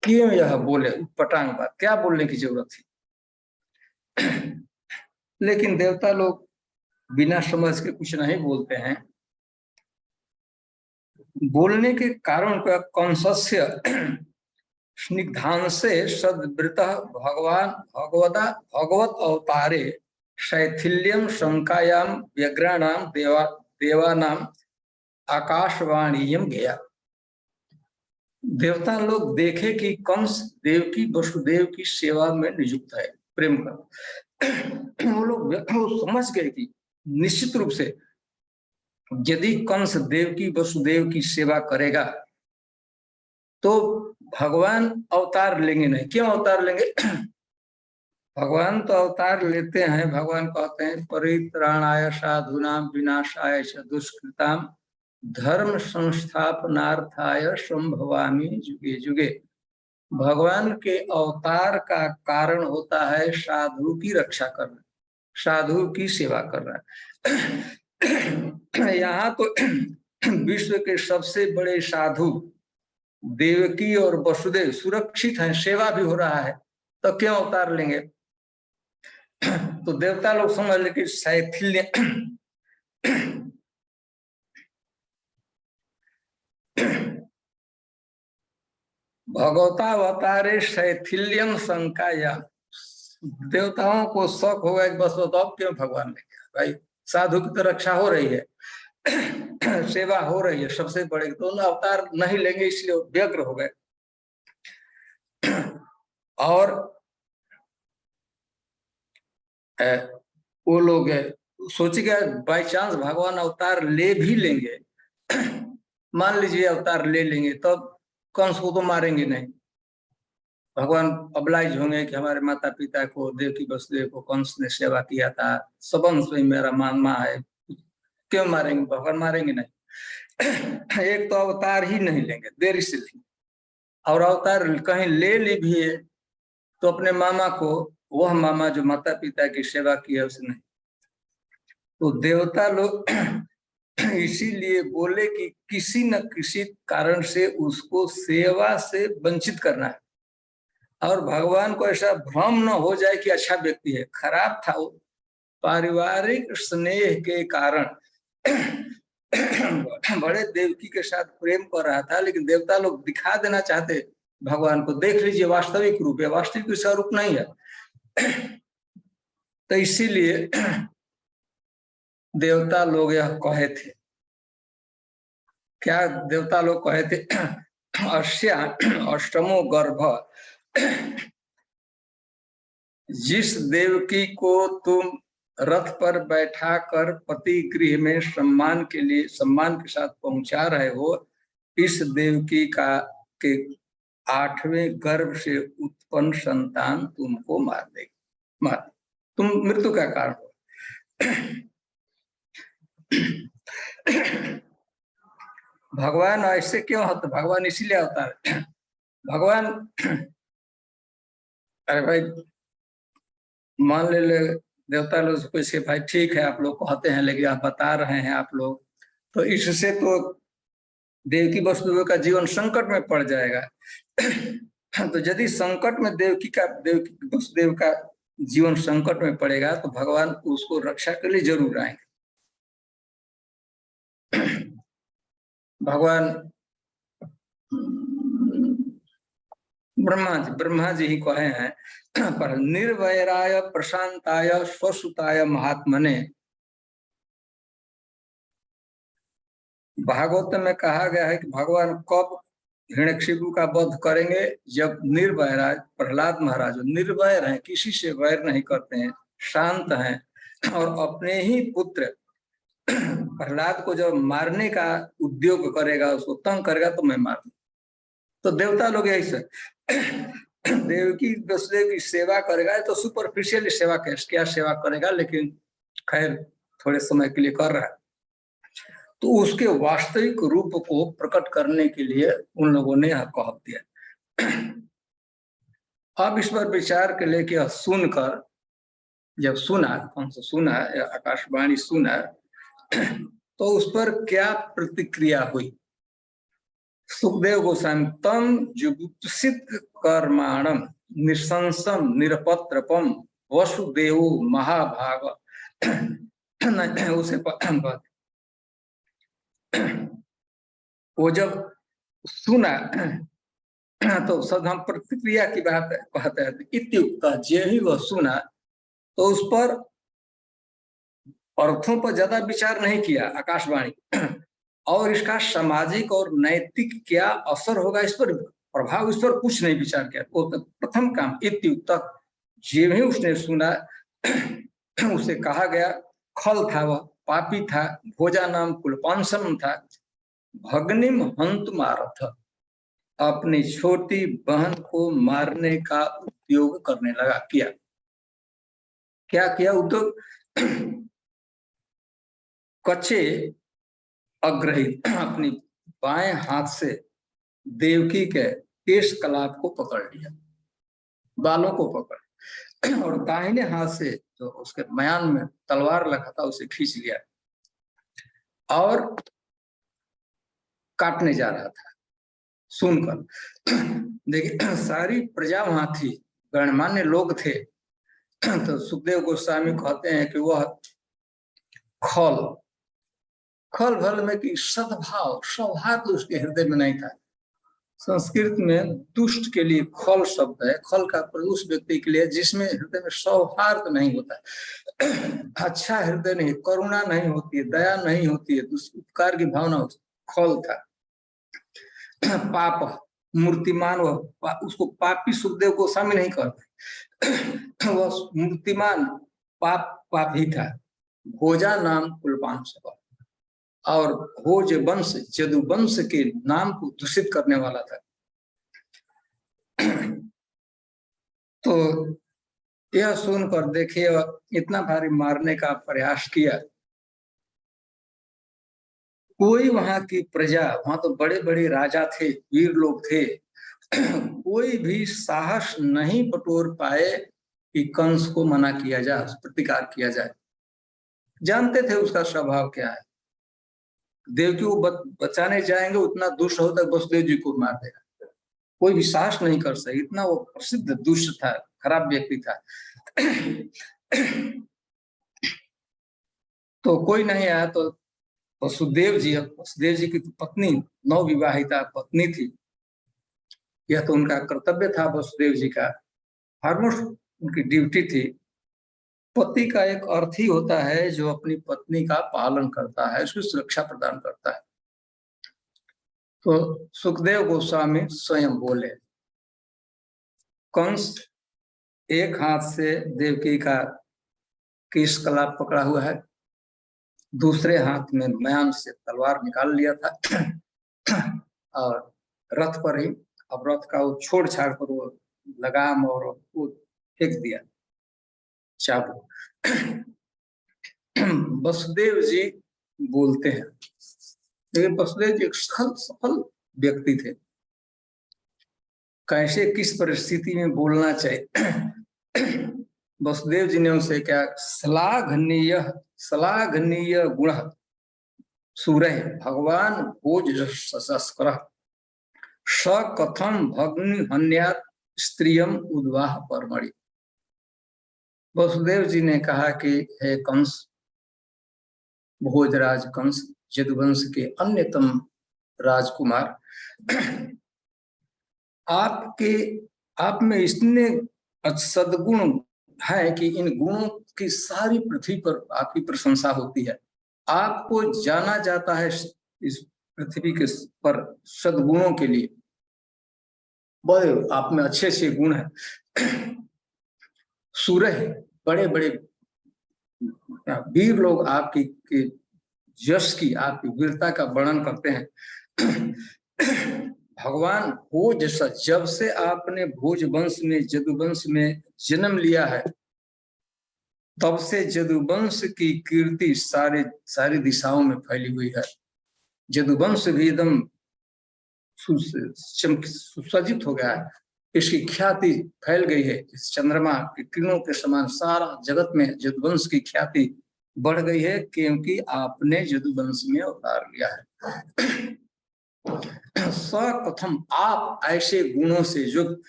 क्यों यह बोले पटांग बात? क्या बोलने की जरूरत थी? लेकिन देवता लोग बिना समझ के कुछ नहीं बोलते हैं। बोलने के कारण का कंसस्य स्निग्धान से सद्वृत भगवान भगवत अवतारे शैथिल्यम शंकायाम व्यग्राणाम देवानाम आकाशवाणीयम गया। देवता लोग देखे कि कंस देवकी वसुदेव की सेवा में नियुक्त है, प्रेम कर। वो लोग समझ गए कि निश्चित रूप से यदि कंस देवकी वसुदेव की सेवा करेगा तो भगवान अवतार लेंगे नहीं। क्यों अवतार लेंगे? भगवान तो अवतार लेते हैं, भगवान कहते हैं परित्राणाय साधूनाम विनाशाय च दुष्कृताम धर्म संस्थापनार्थाय संभवामि जुगे जुगे। भगवान के अवतार का कारण होता है साधु की रक्षा करना, साधु की सेवा करना। यहाँ तो विश्व के सबसे बड़े साधु देवकी और वसुदेव सुरक्षित हैं, सेवा भी हो रहा है, तो क्यों अवतार लेंगे? तो देवता लोग समझ ले कि शैथिल्य भगवतावतारे शैथिल्यम शंकाया। देवताओं को शक होगा कि बस तो अब क्यों भगवान ने किया? भाई साधु की तो रक्षा हो रही है, सेवा हो रही है सबसे बड़े, तो अवतार नहीं लेंगे, इसलिए व्यग्र हो गए। और वो लोग सोचेगा बाई चांस भगवान अवतार ले भी लेंगे, मान लीजिए अवतार ले लेंगे, तब कंस को तो मारेंगे नहीं। भगवान अबलाइज होंगे कि हमारे माता पिता को, देवकी वसुदेव को कंस ने सेवा किया था, सबंश में मेरा मानना है, क्यों मारेंगे? भगवान मारेंगे नहीं। एक तो अवतार ही नहीं लेंगे, देर इसलिए। और अवतार कहीं ले ली भी है तो अपने मामा को, वह मामा जो माता पिता की सेवा की है उसने। तो देवता लोग इसीलिए बोले कि किसी न किसी कारण से उसको सेवा से वंचित करना है, और भगवान को ऐसा भ्रम न हो जाए कि अच्छा व्यक्ति है, खराब था। वो पारिवारिक स्नेह के कारण बड़े देवकी के साथ प्रेम कर रहा था, लेकिन देवता लोग दिखा देना चाहते भगवान को, देख लीजिए वास्तविक रूप है, वास्तविक स्वरूप नहीं है। तो इसीलिए देवता लोग यह कहे थे, क्या देवता लोग कहे थे? अस्या अष्टमो गर्भ, जिस देवकी को तुम रथ पर बैठा कर पति गृह में सम्मान के लिए, सम्मान के साथ पहुंचा रहे हो, इस देवकी का के 8वें गर्भ से उत्पन्न संतान तुमको मार देगी, मार, तुम मृत्यु का कारण हो। भगवान ऐसे क्यों होते? भगवान इसीलिए होता है। भगवान, अरे भाई मान ले देवता लोग कैसे, भाई ठीक है आप लोग कहते हैं, लेकिन आप बता रहे हैं आप लोग, तो इससे तो देवकी वसुदेव का जीवन संकट में पड़ जाएगा। तो यदि संकट में देवकी वसुदेव का जीवन संकट में पड़ेगा तो भगवान उसको रक्षा के लिए जरूर आएंगे। भगवान ब्रह्मा जी ही कहे हैं पर निर्वैराय प्रशांताय स्वसुताय महात्मने। भागवत में कहा गया है कि भगवान कब हिरण्यकशिपु का वध करेंगे, जब निर्वैराय प्रहलाद महाराज निर्वैर हैं, किसी से वैर नहीं करते हैं, शांत हैं और अपने ही पुत्र प्रहलाद को जब मारने का उद्योग करेगा, उसको तंग करेगा तो मैं मार दूं। तो देवता लोग ऐसे देवकी वसुदेव की सेवा करेगा तो सुपरफिशियल सेवा क्या सेवा करेगा, लेकिन खैर थोड़े समय के लिए कर रहा है। तो उसके वास्तविक रूप को प्रकट करने के लिए उन लोगों ने यह कह दिया। अब इस पर विचार के लिए कि सुनकर जब सुना, कौन सा सुना, आकाशवाणी सुना, तो उस पर क्या प्रतिक्रिया हुई। सुखदेव गोस्वामी तम जुगुप्सित कर्माणम निशंसम निरपत्रपम वसुदेव महाभाग उसे वो जब सुना तो सद हम प्रतिक्रिया की बात कहते हैं। इत्युक्त जे ही वह सुना तो उस पर अर्थों पर ज्यादा विचार नहीं किया आकाशवाणी, और इसका सामाजिक और नैतिक क्या असर होगा, इस पर प्रभाव, इस पर कुछ नहीं विचार किया। वो तो प्रथम काम इत्युक्त जे भी उसने सुना उसे कहा गया खल था, वह पापी था, भोजा नाम कुलपांसम था, भग्निम हंतुमारथ, अपनी छोटी बहन को मारने का उपयोग करने लगा। क्या किया उद्योग, कच्चे अग्रहित अपनी बाएं हाथ से देवकी के केश कलाप को पकड़ लिया, बालों को पकड़, और दाहिने हाथ से जो उसके मयान में तलवार लगा था उसे खींच लिया और काटने जा रहा था। सुनकर देखिए सारी प्रजा वहां थी, गणमान्य लोग थे। तो सुखदेव गोस्वामी कहते हैं कि वह खल भल में कि सद्भाव सौहार्द उसके हृदय में नहीं था। संस्कृत में दुष्ट के लिए खल शब्द है। खल का प्रयोग उस व्यक्ति के लिए जिसमें हृदय में सौहार्द नहीं होता, अच्छा हृदय नहीं, करुणा नहीं होती है, दया नहीं होती है, उपकार की भावना खल था। पाप मूर्तिमान, वह उसको पापी सुखदेव गोस्वामी नहीं कहते, वह मूर्तिमान पापी था। भोजा नाम कुलपांश, और भोज वंश जदुवंश के नाम को दूषित करने वाला था। तो यह सुनकर देखिए इतना भारी मारने का प्रयास किया, कोई वहां की प्रजा, वहां तो बड़े बड़े राजा थे, वीर लोग थे, कोई भी साहस नहीं बटोर पाए कि कंस को मना किया जाए, प्रतिकार किया जाए। जानते थे उसका स्वभाव क्या है, देवकी को बचाने जाएंगे उतना दुष्ट होता है वसुदेव जी को मार देगा, कोई भी साहस नहीं कर सके, इतना वो प्रसिद्ध दुष्ट था, खराब व्यक्ति था। तो कोई नहीं आया। तो वसुदेव जी की पत्नी, नवविवाहिता पत्नी थी, यह तो उनका कर्तव्य था, वसुदेव जी का ऑलमोस्ट उनकी ड्यूटी थी। पति का एक अर्थ ही होता है जो अपनी पत्नी का पालन करता है, उसकी सुरक्षा प्रदान करता है। तो सुखदेव गोस्वामी स्वयं बोले, कंस एक हाथ से देवकी का केश कलाप पकड़ा हुआ है, दूसरे हाथ में मयान से तलवार निकाल लिया था, और रथ पर ही, अब रथ का वो छोड़ छाड़ पर वो लगाम और वो फेंक दिया चाबू। वसुदेव जी बोलते हैं, लेकिन वसुदेव जी एक सफल व्यक्ति थे, कैसे किस परिस्थिति में बोलना चाहिए। वसुदेव जी ने उनसे क्या, श्लाघनीय गुण सूरय भगवान भोज सशस्कर स कथम भग्नि हन्यात स्त्रियम उद्वाह परमणि। वसुदेव जी ने कहा कि हे कंस, भोजराज कंस, यदुवंश के अन्यतम राजकुमार, आप में इतने सद्गुण है कि इन गुणों की सारी पृथ्वी पर आपकी प्रशंसा होती है। आपको जाना जाता है इस पृथ्वी के पर सद्गुणों के लिए। बड़े आप में अच्छे अच्छे गुण हैं। सूरय बड़े बड़े वीर लोग आपकी यश की, आपकी वीरता का वर्णन करते हैं। भगवान भोज, जब से आपने भोज वंश में, यदुवंश में जन्म लिया है, तब से यदुवंश की कीर्ति सारी दिशाओं में फैली हुई है। यदुवंश भी एकदम सुसज्जित हो गया है। इसकी ख्याति फैल गई है। इस चंद्रमा की किरणों के समान सारा जगत में यदुवंश की ख्याति बढ़ गई है, क्योंकि आपने यदुवंश में अवतार लिया है। स कथम, आप ऐसे गुणों से युक्त,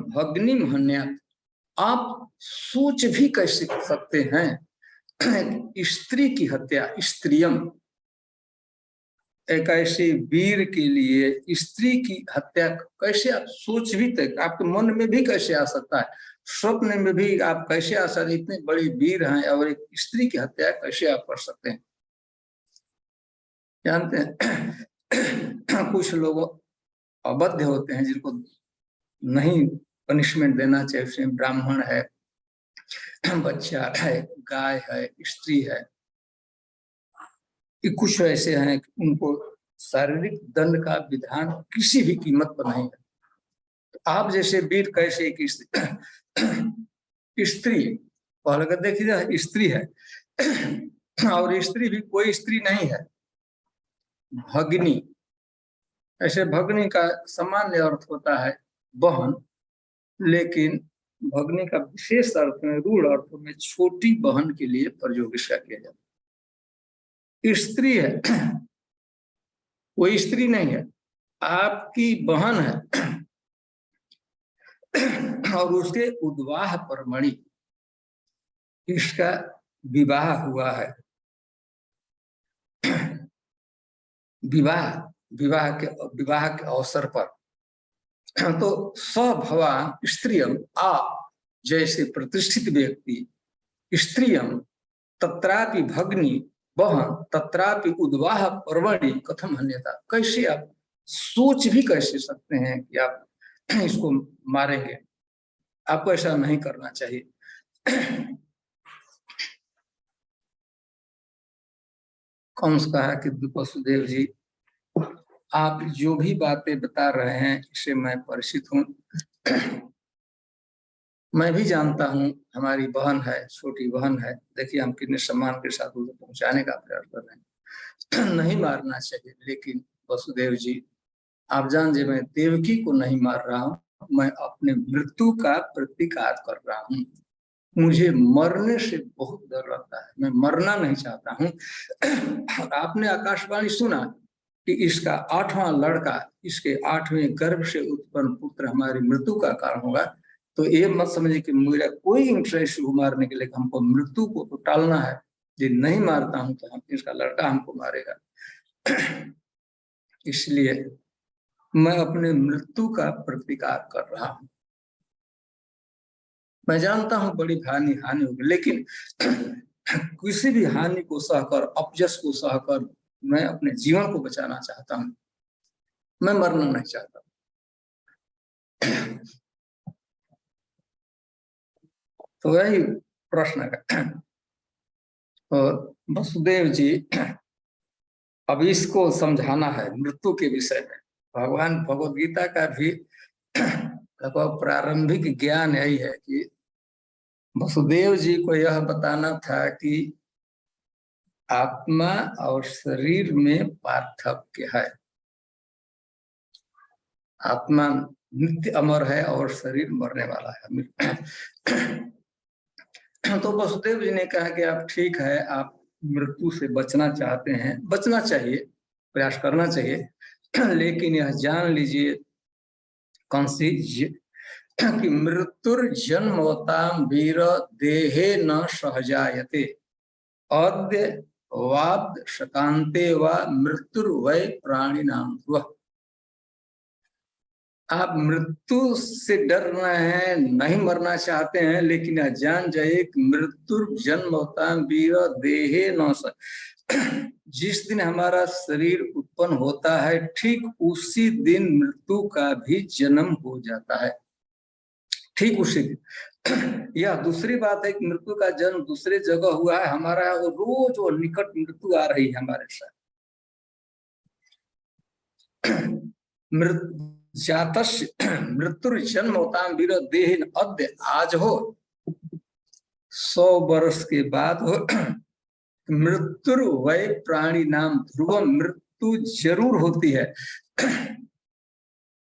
भग्निम हन्यात, आप सोच भी कैसे सकते हैं स्त्री की हत्या, स्त्रियम, एक ऐसे वीर के लिए स्त्री की हत्या कैसे आप सोच भी तक, आपके मन में भी कैसे आ सकता है, स्वप्न में भी आप कैसे आ सकते, इतने बड़े वीर हैं और एक स्त्री की हत्या कैसे आप कर सकते हैं। जानते हैं कुछ लोग अबद्ध होते हैं जिनको नहीं पनिशमेंट देना चाहिए, उसमें ब्राह्मण है, बच्चा है, गाय है, स्त्री है, कि कुछ ऐसे हैं कि उनको शारीरिक दंड का विधान किसी भी कीमत पर नहीं है। तो आप जैसे वीर कैसे कि स्त्री, पहले देखिए स्त्री है और स्त्री भी कोई स्त्री नहीं है, भगिनी। ऐसे भगिनी का सामान्य अर्थ होता है बहन, लेकिन भगिनी का विशेष अर्थ में, रूढ़ अर्थ में छोटी बहन के लिए प्रयोग इसका किया जाता है। स्त्री है, कोई स्त्री नहीं है, आपकी बहन है और उसके उद्वाह परमणि, इसका विवाह हुआ है। विवाह के अवसर पर तो भवान स्त्रियम, आप जैसे प्रतिष्ठित व्यक्ति, स्त्रियम तत्रापि भग्नि, बहन तत्रापि उद्वाह पर्वणि कथम हन्यता, कैसे आप सोच भी कैसे सकते हैं कि आप इसको मारेंगे। आपको ऐसा नहीं करना चाहिए। कंस कहा कि वसुदेव जी, आप जो भी बातें बता रहे हैं इससे मैं परिचित हूँ, मैं भी जानता हूँ हमारी बहन है, छोटी बहन है, देखिए हम कितने सम्मान के साथ उसे पहुंचाने का प्रयास कर रहे हैं। नहीं मारना चाहिए, लेकिन वसुदेव जी आप जान जी, मैं देवकी को नहीं मार रहा हूँ, मैं अपने मृत्यु का प्रतिकार कर रहा हूँ। मुझे मरने से बहुत डर लगता है, मैं मरना नहीं चाहता हूँ। आपने आकाशवाणी सुना कि इसका 8वां लड़का, इसके 8वें गर्भ से उत्पन्न पुत्र हमारी मृत्यु का कारण होगा। तो ये मत समझिए कि मेरा कोई इंटरेस्ट हो मारने के लिए, हमको मृत्यु को तो टालना है। यदि नहीं मारता हूं तो हम, इसका लड़का हमको मारेगा। इसलिए मैं अपने मृत्यु का प्रतिकार कर रहा हूं। मैं जानता हूं बड़ी हानि होगी, लेकिन किसी भी हानि को सहकर, अपजस को सहकर मैं अपने जीवन को बचाना चाहता हूं, मैं मरना नहीं चाहता। तो वही प्रश्न है। और वसुदेव जी अब इसको समझाना है मृत्यु के विषय में। भगवान भगवद गीता का भी प्रारंभिक ज्ञान यही है कि वसुदेव जी को यह बताना था कि आत्मा और शरीर में पार्थक्य है। आत्मा नित्य अमर है और शरीर मरने वाला है। तो वसुदेव जी ने कहा कि आप ठीक है, आप मृत्यु से बचना चाहते हैं, बचना चाहिए, प्रयास करना चाहिए, लेकिन यह जान लीजिए कौन सी कि मृत्युर्जन्मवतां वीर देहे न सहजायते अद्य वाद शतान्ते व मृत्युर्वै प्राणिनां ध्रुवः। आप मृत्यु से डर रहे हैं, नहीं मरना चाहते हैं, लेकिन यह जान जाइए कि मृत्युर्जन्मवतां वीर देहे न सहजायते, जिस दिन हमारा शरीर उत्पन्न होता है ठीक उसी दिन मृत्यु का भी जन्म हो जाता है, ठीक उसी दिन। यह दूसरी बात है कि मृत्यु का जन्म दूसरे जगह हुआ है, हमारा वो रोज वो निकट मृत्यु आ रही है हमारे साथ। मृत्युर्जन्मवतां वीर देहे अद्य, आज हो 100 वर्ष के बाद हो, मृत्युर्वै प्राणिनां ध्रुवम्, मृत्यु जरूर होती है।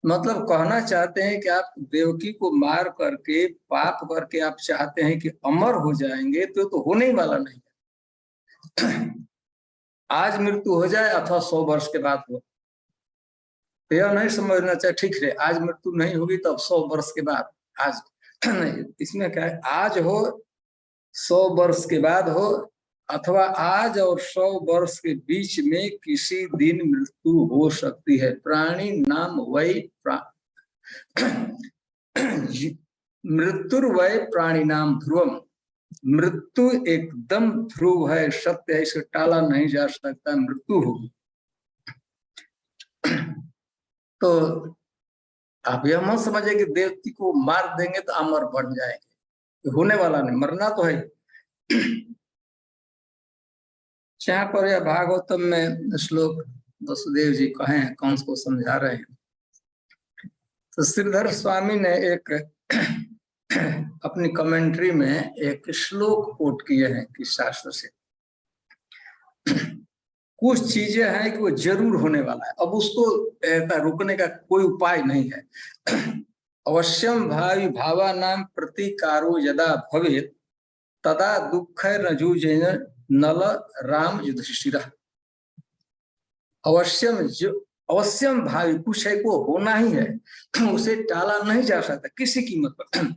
मतलब कहना चाहते हैं कि आप देवकी को मार करके पाप करके आप चाहते हैं कि अमर हो जाएंगे, तो होने ही वाला नहीं है। आज मृत्यु हो जाए अथवा 100 वर्ष के बाद हो, तो यह नहीं समझना चाहिए ठीक है आज मृत्यु नहीं होगी तब 100 वर्ष के बाद, आज नहीं। इसमें क्या है, आज हो 100 वर्ष के बाद हो, अथवा आज और 100 वर्ष के बीच में किसी दिन मृत्यु हो सकती है। प्राणी नाम वै मृत्युर्वै प्राणी नाम ध्रुवम, मृत्यु एकदम ध्रुव है, सत्य है, इसे टाला नहीं जा सकता, मृत्यु होगी। तो आप यह मत समझिए कि देवती को मार देंगे तो अमर बन जाएंगे, होने वाला नहीं, मरना तो है। जहाँ पर यह भागवतम में श्लोक वसुदेव जी कहे हैं, कंस को समझा रहे हैं, तो श्रीधर स्वामी ने एक अपनी कमेंट्री में एक श्लोक कोट किए हैं कि शास्त्र से कुछ चीजें हैं कि वो जरूर होने वाला है, अब उसको रुकने का कोई उपाय नहीं है। अवश्यम भावी भावानां प्रतिकारो यदा भवेत् तदा दुःखैर्न जुझेन नल राम युधिष्ठिरः। अवश्यम भावी, कुछ है को होना ही है, उसे टाला नहीं जा सकता किसी कीमत पर,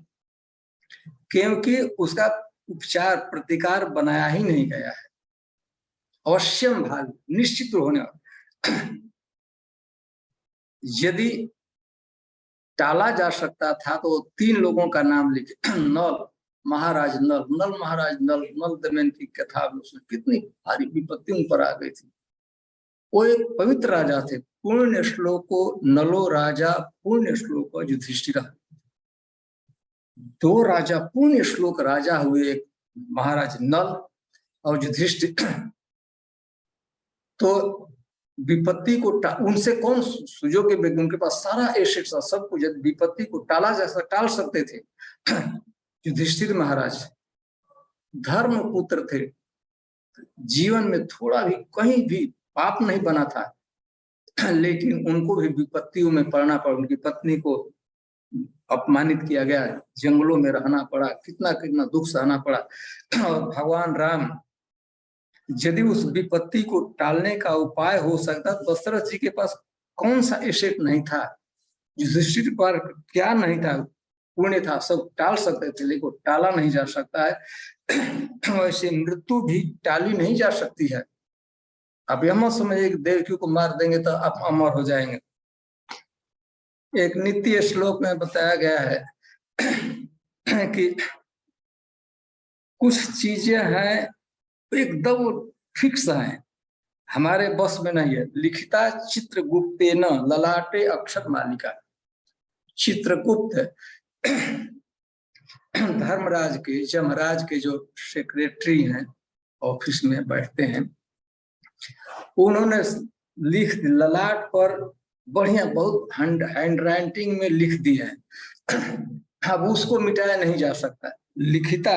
क्योंकि उसका उपचार प्रतिकार बनाया ही नहीं गया है। अवश्यम भावी, निश्चित होने वाला। यदि टाला जा सकता था तो 3 लोगों का नाम लिखे, नल महाराज नल, नल महाराज नल, नल दमयंती की कथा में उसमें कितनी भारी विपत्ति उन पर आ गई थी। वो एक पवित्र राजा थे, पुण्य श्लोको नलो राजा पुण्य श्लोको युधिष्ठिर। 2 राजा पुण्य श्लोक राजा हुए, एक महाराज नल और युधिष्ठिर। तो विपत्ति को उनसे कौन सुजोग के, उनके पास सारा एसेट सब कुछ, विपत्ति को टाला जा सकता, टाल सकते थे। युधिष्ठिर महाराज धर्म पुत्र थे, जीवन में थोड़ा भी कहीं भी पाप नहीं बना था, लेकिन उनको भी विपत्तियों में पड़ना पड़ा। उनकी पत्नी को अपमानित किया गया, जंगलों में रहना पड़ा, कितना कितना दुख सहना पड़ा। और भगवान राम, यदि उस विपत्ति को टालने का उपाय हो सकता, दशरथ जी के पास कौन सा एसेट नहीं था, युधिष्ठिर पर क्या नहीं था, पुण्य था, सब टाल सकते थे, लेकिन टाला नहीं जा सकता है। वैसे मृत्यु भी टाली नहीं जा सकती है। अब यह मत समझिए कि देवकी को मार देंगे तो आप अमर हो जाएंगे। एक नित्य श्लोक में बताया गया है कि कुछ चीजें हैं एकदम फिक्स है, हमारे बस में नहीं है। लिखिता चित्रगुप्तेन ललाटे अक्षर मालिका। चित्रगुप्त धर्मराज के, जमराज के जो सेक्रेटरी हैं, ऑफिस में बैठते हैं, उन्होंने लिख ललाट पर बढ़िया बहुत हैंड राइटिंग में लिख दिया है। अब उसको मिटाया नहीं जा सकता। लिखिता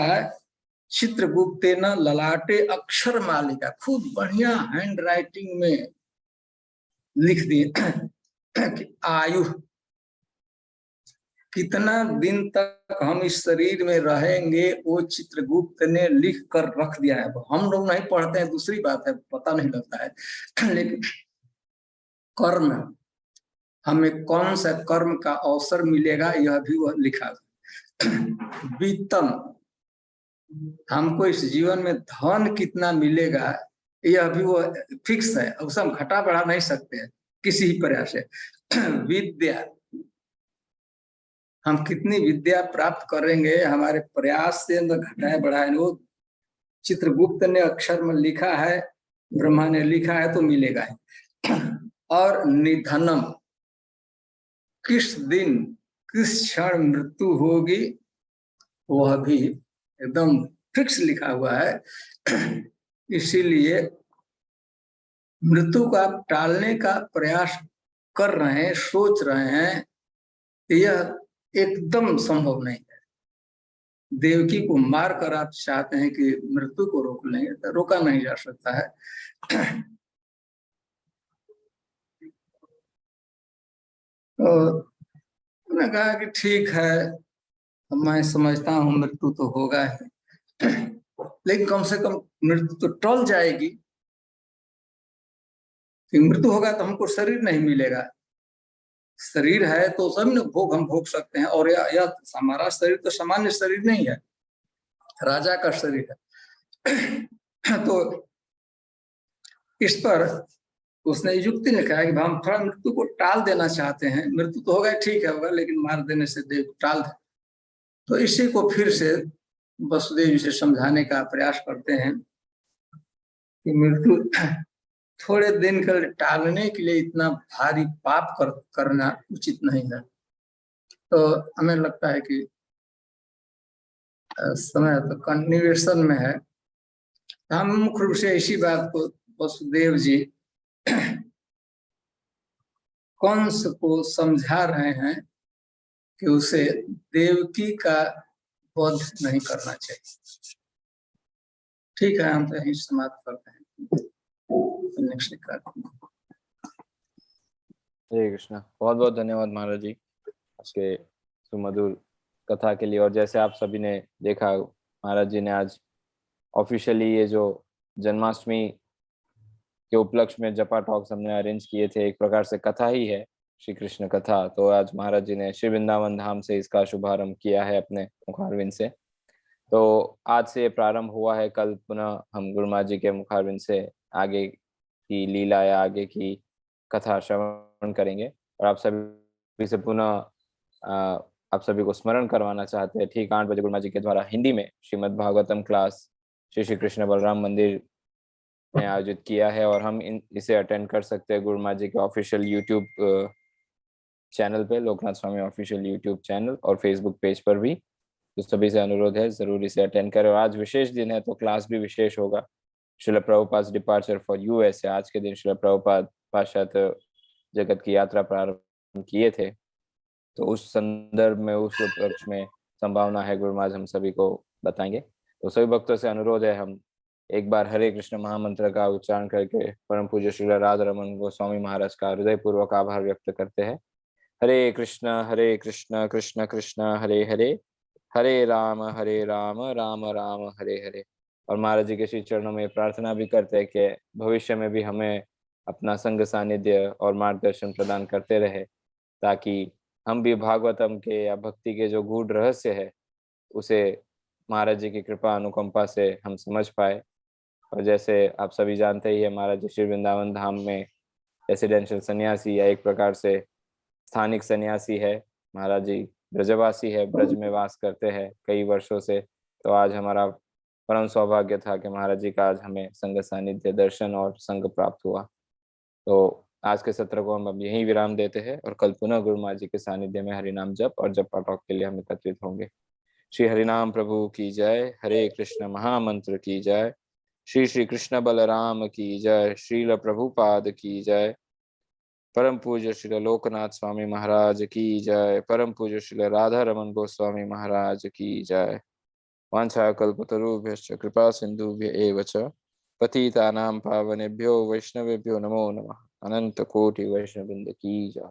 चित्रगुप्तेन ललाटे अक्षर मालिका, खूब बढ़िया हैंड राइटिंग में लिख दिए कि आयु कितना दिन तक हम इस शरीर में रहेंगे वो चित्रगुप्त ने लिख कर रख दिया है। हम लोग नहीं पढ़ते हैं दूसरी बात है, पता नहीं लगता है लेकिन कर्म, हमें कौन सा कर्म का अवसर मिलेगा यह भी वह लिखा। वित्तम, हमको इस जीवन में धन कितना मिलेगा यह भी वो फिक्स है, उसे हम घटा बढ़ा नहीं सकते हैं किसी ही प्रयास से। विद्या, हम कितनी विद्या प्राप्त करेंगे हमारे प्रयास से न घटाए बढ़ाए, वो चित्रगुप्त ने अक्षर में लिखा है, ब्रह्मा ने लिखा है तो मिलेगा ही। और निधनम, किस दिन किस क्षण मृत्यु होगी वह भी एकदम फिक्स लिखा हुआ है। इसीलिए मृत्यु को आप टालने का प्रयास कर रहे हैं, सोच रहे हैं, यह एकदम संभव नहीं है। देवकी को मार कर आप चाहते हैं कि मृत्यु को रोक लेंगे, तो रोका नहीं जा सकता है। तो उन्होंने कहा कि ठीक है, मैं समझता हूँ मृत्यु तो होगा ही, लेकिन कम से कम मृत्यु तो टल जाएगी। मृत्यु होगा तो हमको शरीर नहीं मिलेगा, शरीर है तो सब न भोग हम भोग सकते हैं। और यह हमारा शरीर तो सामान्य शरीर नहीं है, राजा का शरीर है। तो इस पर उसने युक्ति ने कहा कि हम थोड़ा मृत्यु को टाल देना चाहते हैं, मृत्यु तो होगा ठीक है होगा, लेकिन मार देने से देव को टाल दे। तो इसी को फिर से वसुदेव जी से समझाने का प्रयास करते हैं कि मृत्यु थोड़े दिन के लिए टालने के लिए इतना भारी पाप करना उचित नहीं है। तो हमें लगता है कि समय तो कंटिन्यूएशन में है। हम मुख्य रूप से इसी बात को वसुदेव जी कंस को समझा रहे हैं कि उसे देवकी का वध नहीं करना चाहिए। ठीक है, हम तो यही समाप्त करते हैं। नेक्स्ट हरे कृष्णा। बहुत बहुत धन्यवाद महाराज जी आपके सुमधुर कथा के लिए। और जैसे आप सभी ने देखा, महाराज जी ने आज ऑफिशियली ये जो जन्माष्टमी के उपलक्ष्य में जपा टॉक्स हमने अरेंज किए थे, एक प्रकार से कथा ही है, श्री कृष्ण कथा। तो आज महाराज जी ने श्री वृंदावन धाम से इसका शुभारंभ किया है अपने मुखारविंद से। तो आज से प्रारंभ हुआ है, कल पुनः हम गुरु महाराज जी के मुखारविंद से आगे की लीला या आगे की कथा श्रवण करेंगे। और आप सभी से पुनः आप सभी को स्मरण करवाना चाहते हैं, ठीक 8 बजे गुरु महाराज जी के द्वारा हिंदी में श्रीमद् भागवतम क्लास श्री कृष्ण बलराम मंदिर में आयोजित किया है। और हम इसे अटेंड कर सकते हैं गुरु महाराज जी के ऑफिशियल यूट्यूब चैनल पे, लोकनाथ स्वामी ऑफिशियल यूट्यूब चैनल, और फेसबुक पेज पर भी। तो सभी से अनुरोध है जरूर इसे अटेंड करें। और आज विशेष दिन है तो क्लास भी विशेष होगा। Srila Prabhupada departure for US, आज के दिन श्रील प्रभुपाद पाश्चात्य जगत की यात्रा प्रारंभ किए थे। तो उस संदर्भ में, उस उपलक्ष्य में संभावना है गुरु महाराज हम सभी को बताएंगे। तो सभी भक्तों से अनुरोध है, हम एक बार हरे कृष्ण महामंत्र का उच्चारण करके परम पूज्य श्री राधा रमन गोस्वामी महाराज का हृदय पूर्वक आभार व्यक्त करते हैं। हरे कृष्ण कृष्ण कृष्ण हरे हरे, हरे राम राम राम हरे हरे। और महाराज जी के श्री चरणों में प्रार्थना भी करते हैं कि भविष्य में भी हमें अपना संग सानिध्य और मार्गदर्शन प्रदान करते रहे, ताकि हम भी भागवतम के या भक्ति के जो गूढ़ रहस्य है उसे महाराज जी की कृपा अनुकंपा से हम समझ पाए। और जैसे आप सभी जानते ही है, महाराज जी श्री वृंदावन धाम में रेसिडेंशियल सन्यासी या एक प्रकार से स्थानिक सन्यासी है। महाराज जी ब्रजवासी है, ब्रज में वास करते हैं कई वर्षों से। तो आज हमारा परम सौभाग्य था कि महाराज जी का आज हमें संग सानिध्य, दर्शन और संग प्राप्त हुआ। तो आज के सत्र को हम अब यहीं विराम देते हैं और कल पुनः गुरु महाराज जी के सानिध्य में हरिनाम जप और जपा टॉक के लिए हम एकत्रित होंगे। श्री हरिनाम प्रभु की जय, हरे कृष्ण महामंत्र की जय, श्री श्री कृष्ण बलराम की जय, श्रील प्रभुपाद की जय, परम पूज्य श्री लोकनाथ स्वामी महाराज की जय, परम पूज्य श्री राधा रमन गोस्वामी महाराज की जय। वाञ्छाकल्पतरुभ्यश्च कृपा सिन्धुभ्य एव च पतितानां पावनेभ्यो वैष्णवेभ्यो नमो नमः। अनंत कोटि वैष्णववृंद की जय।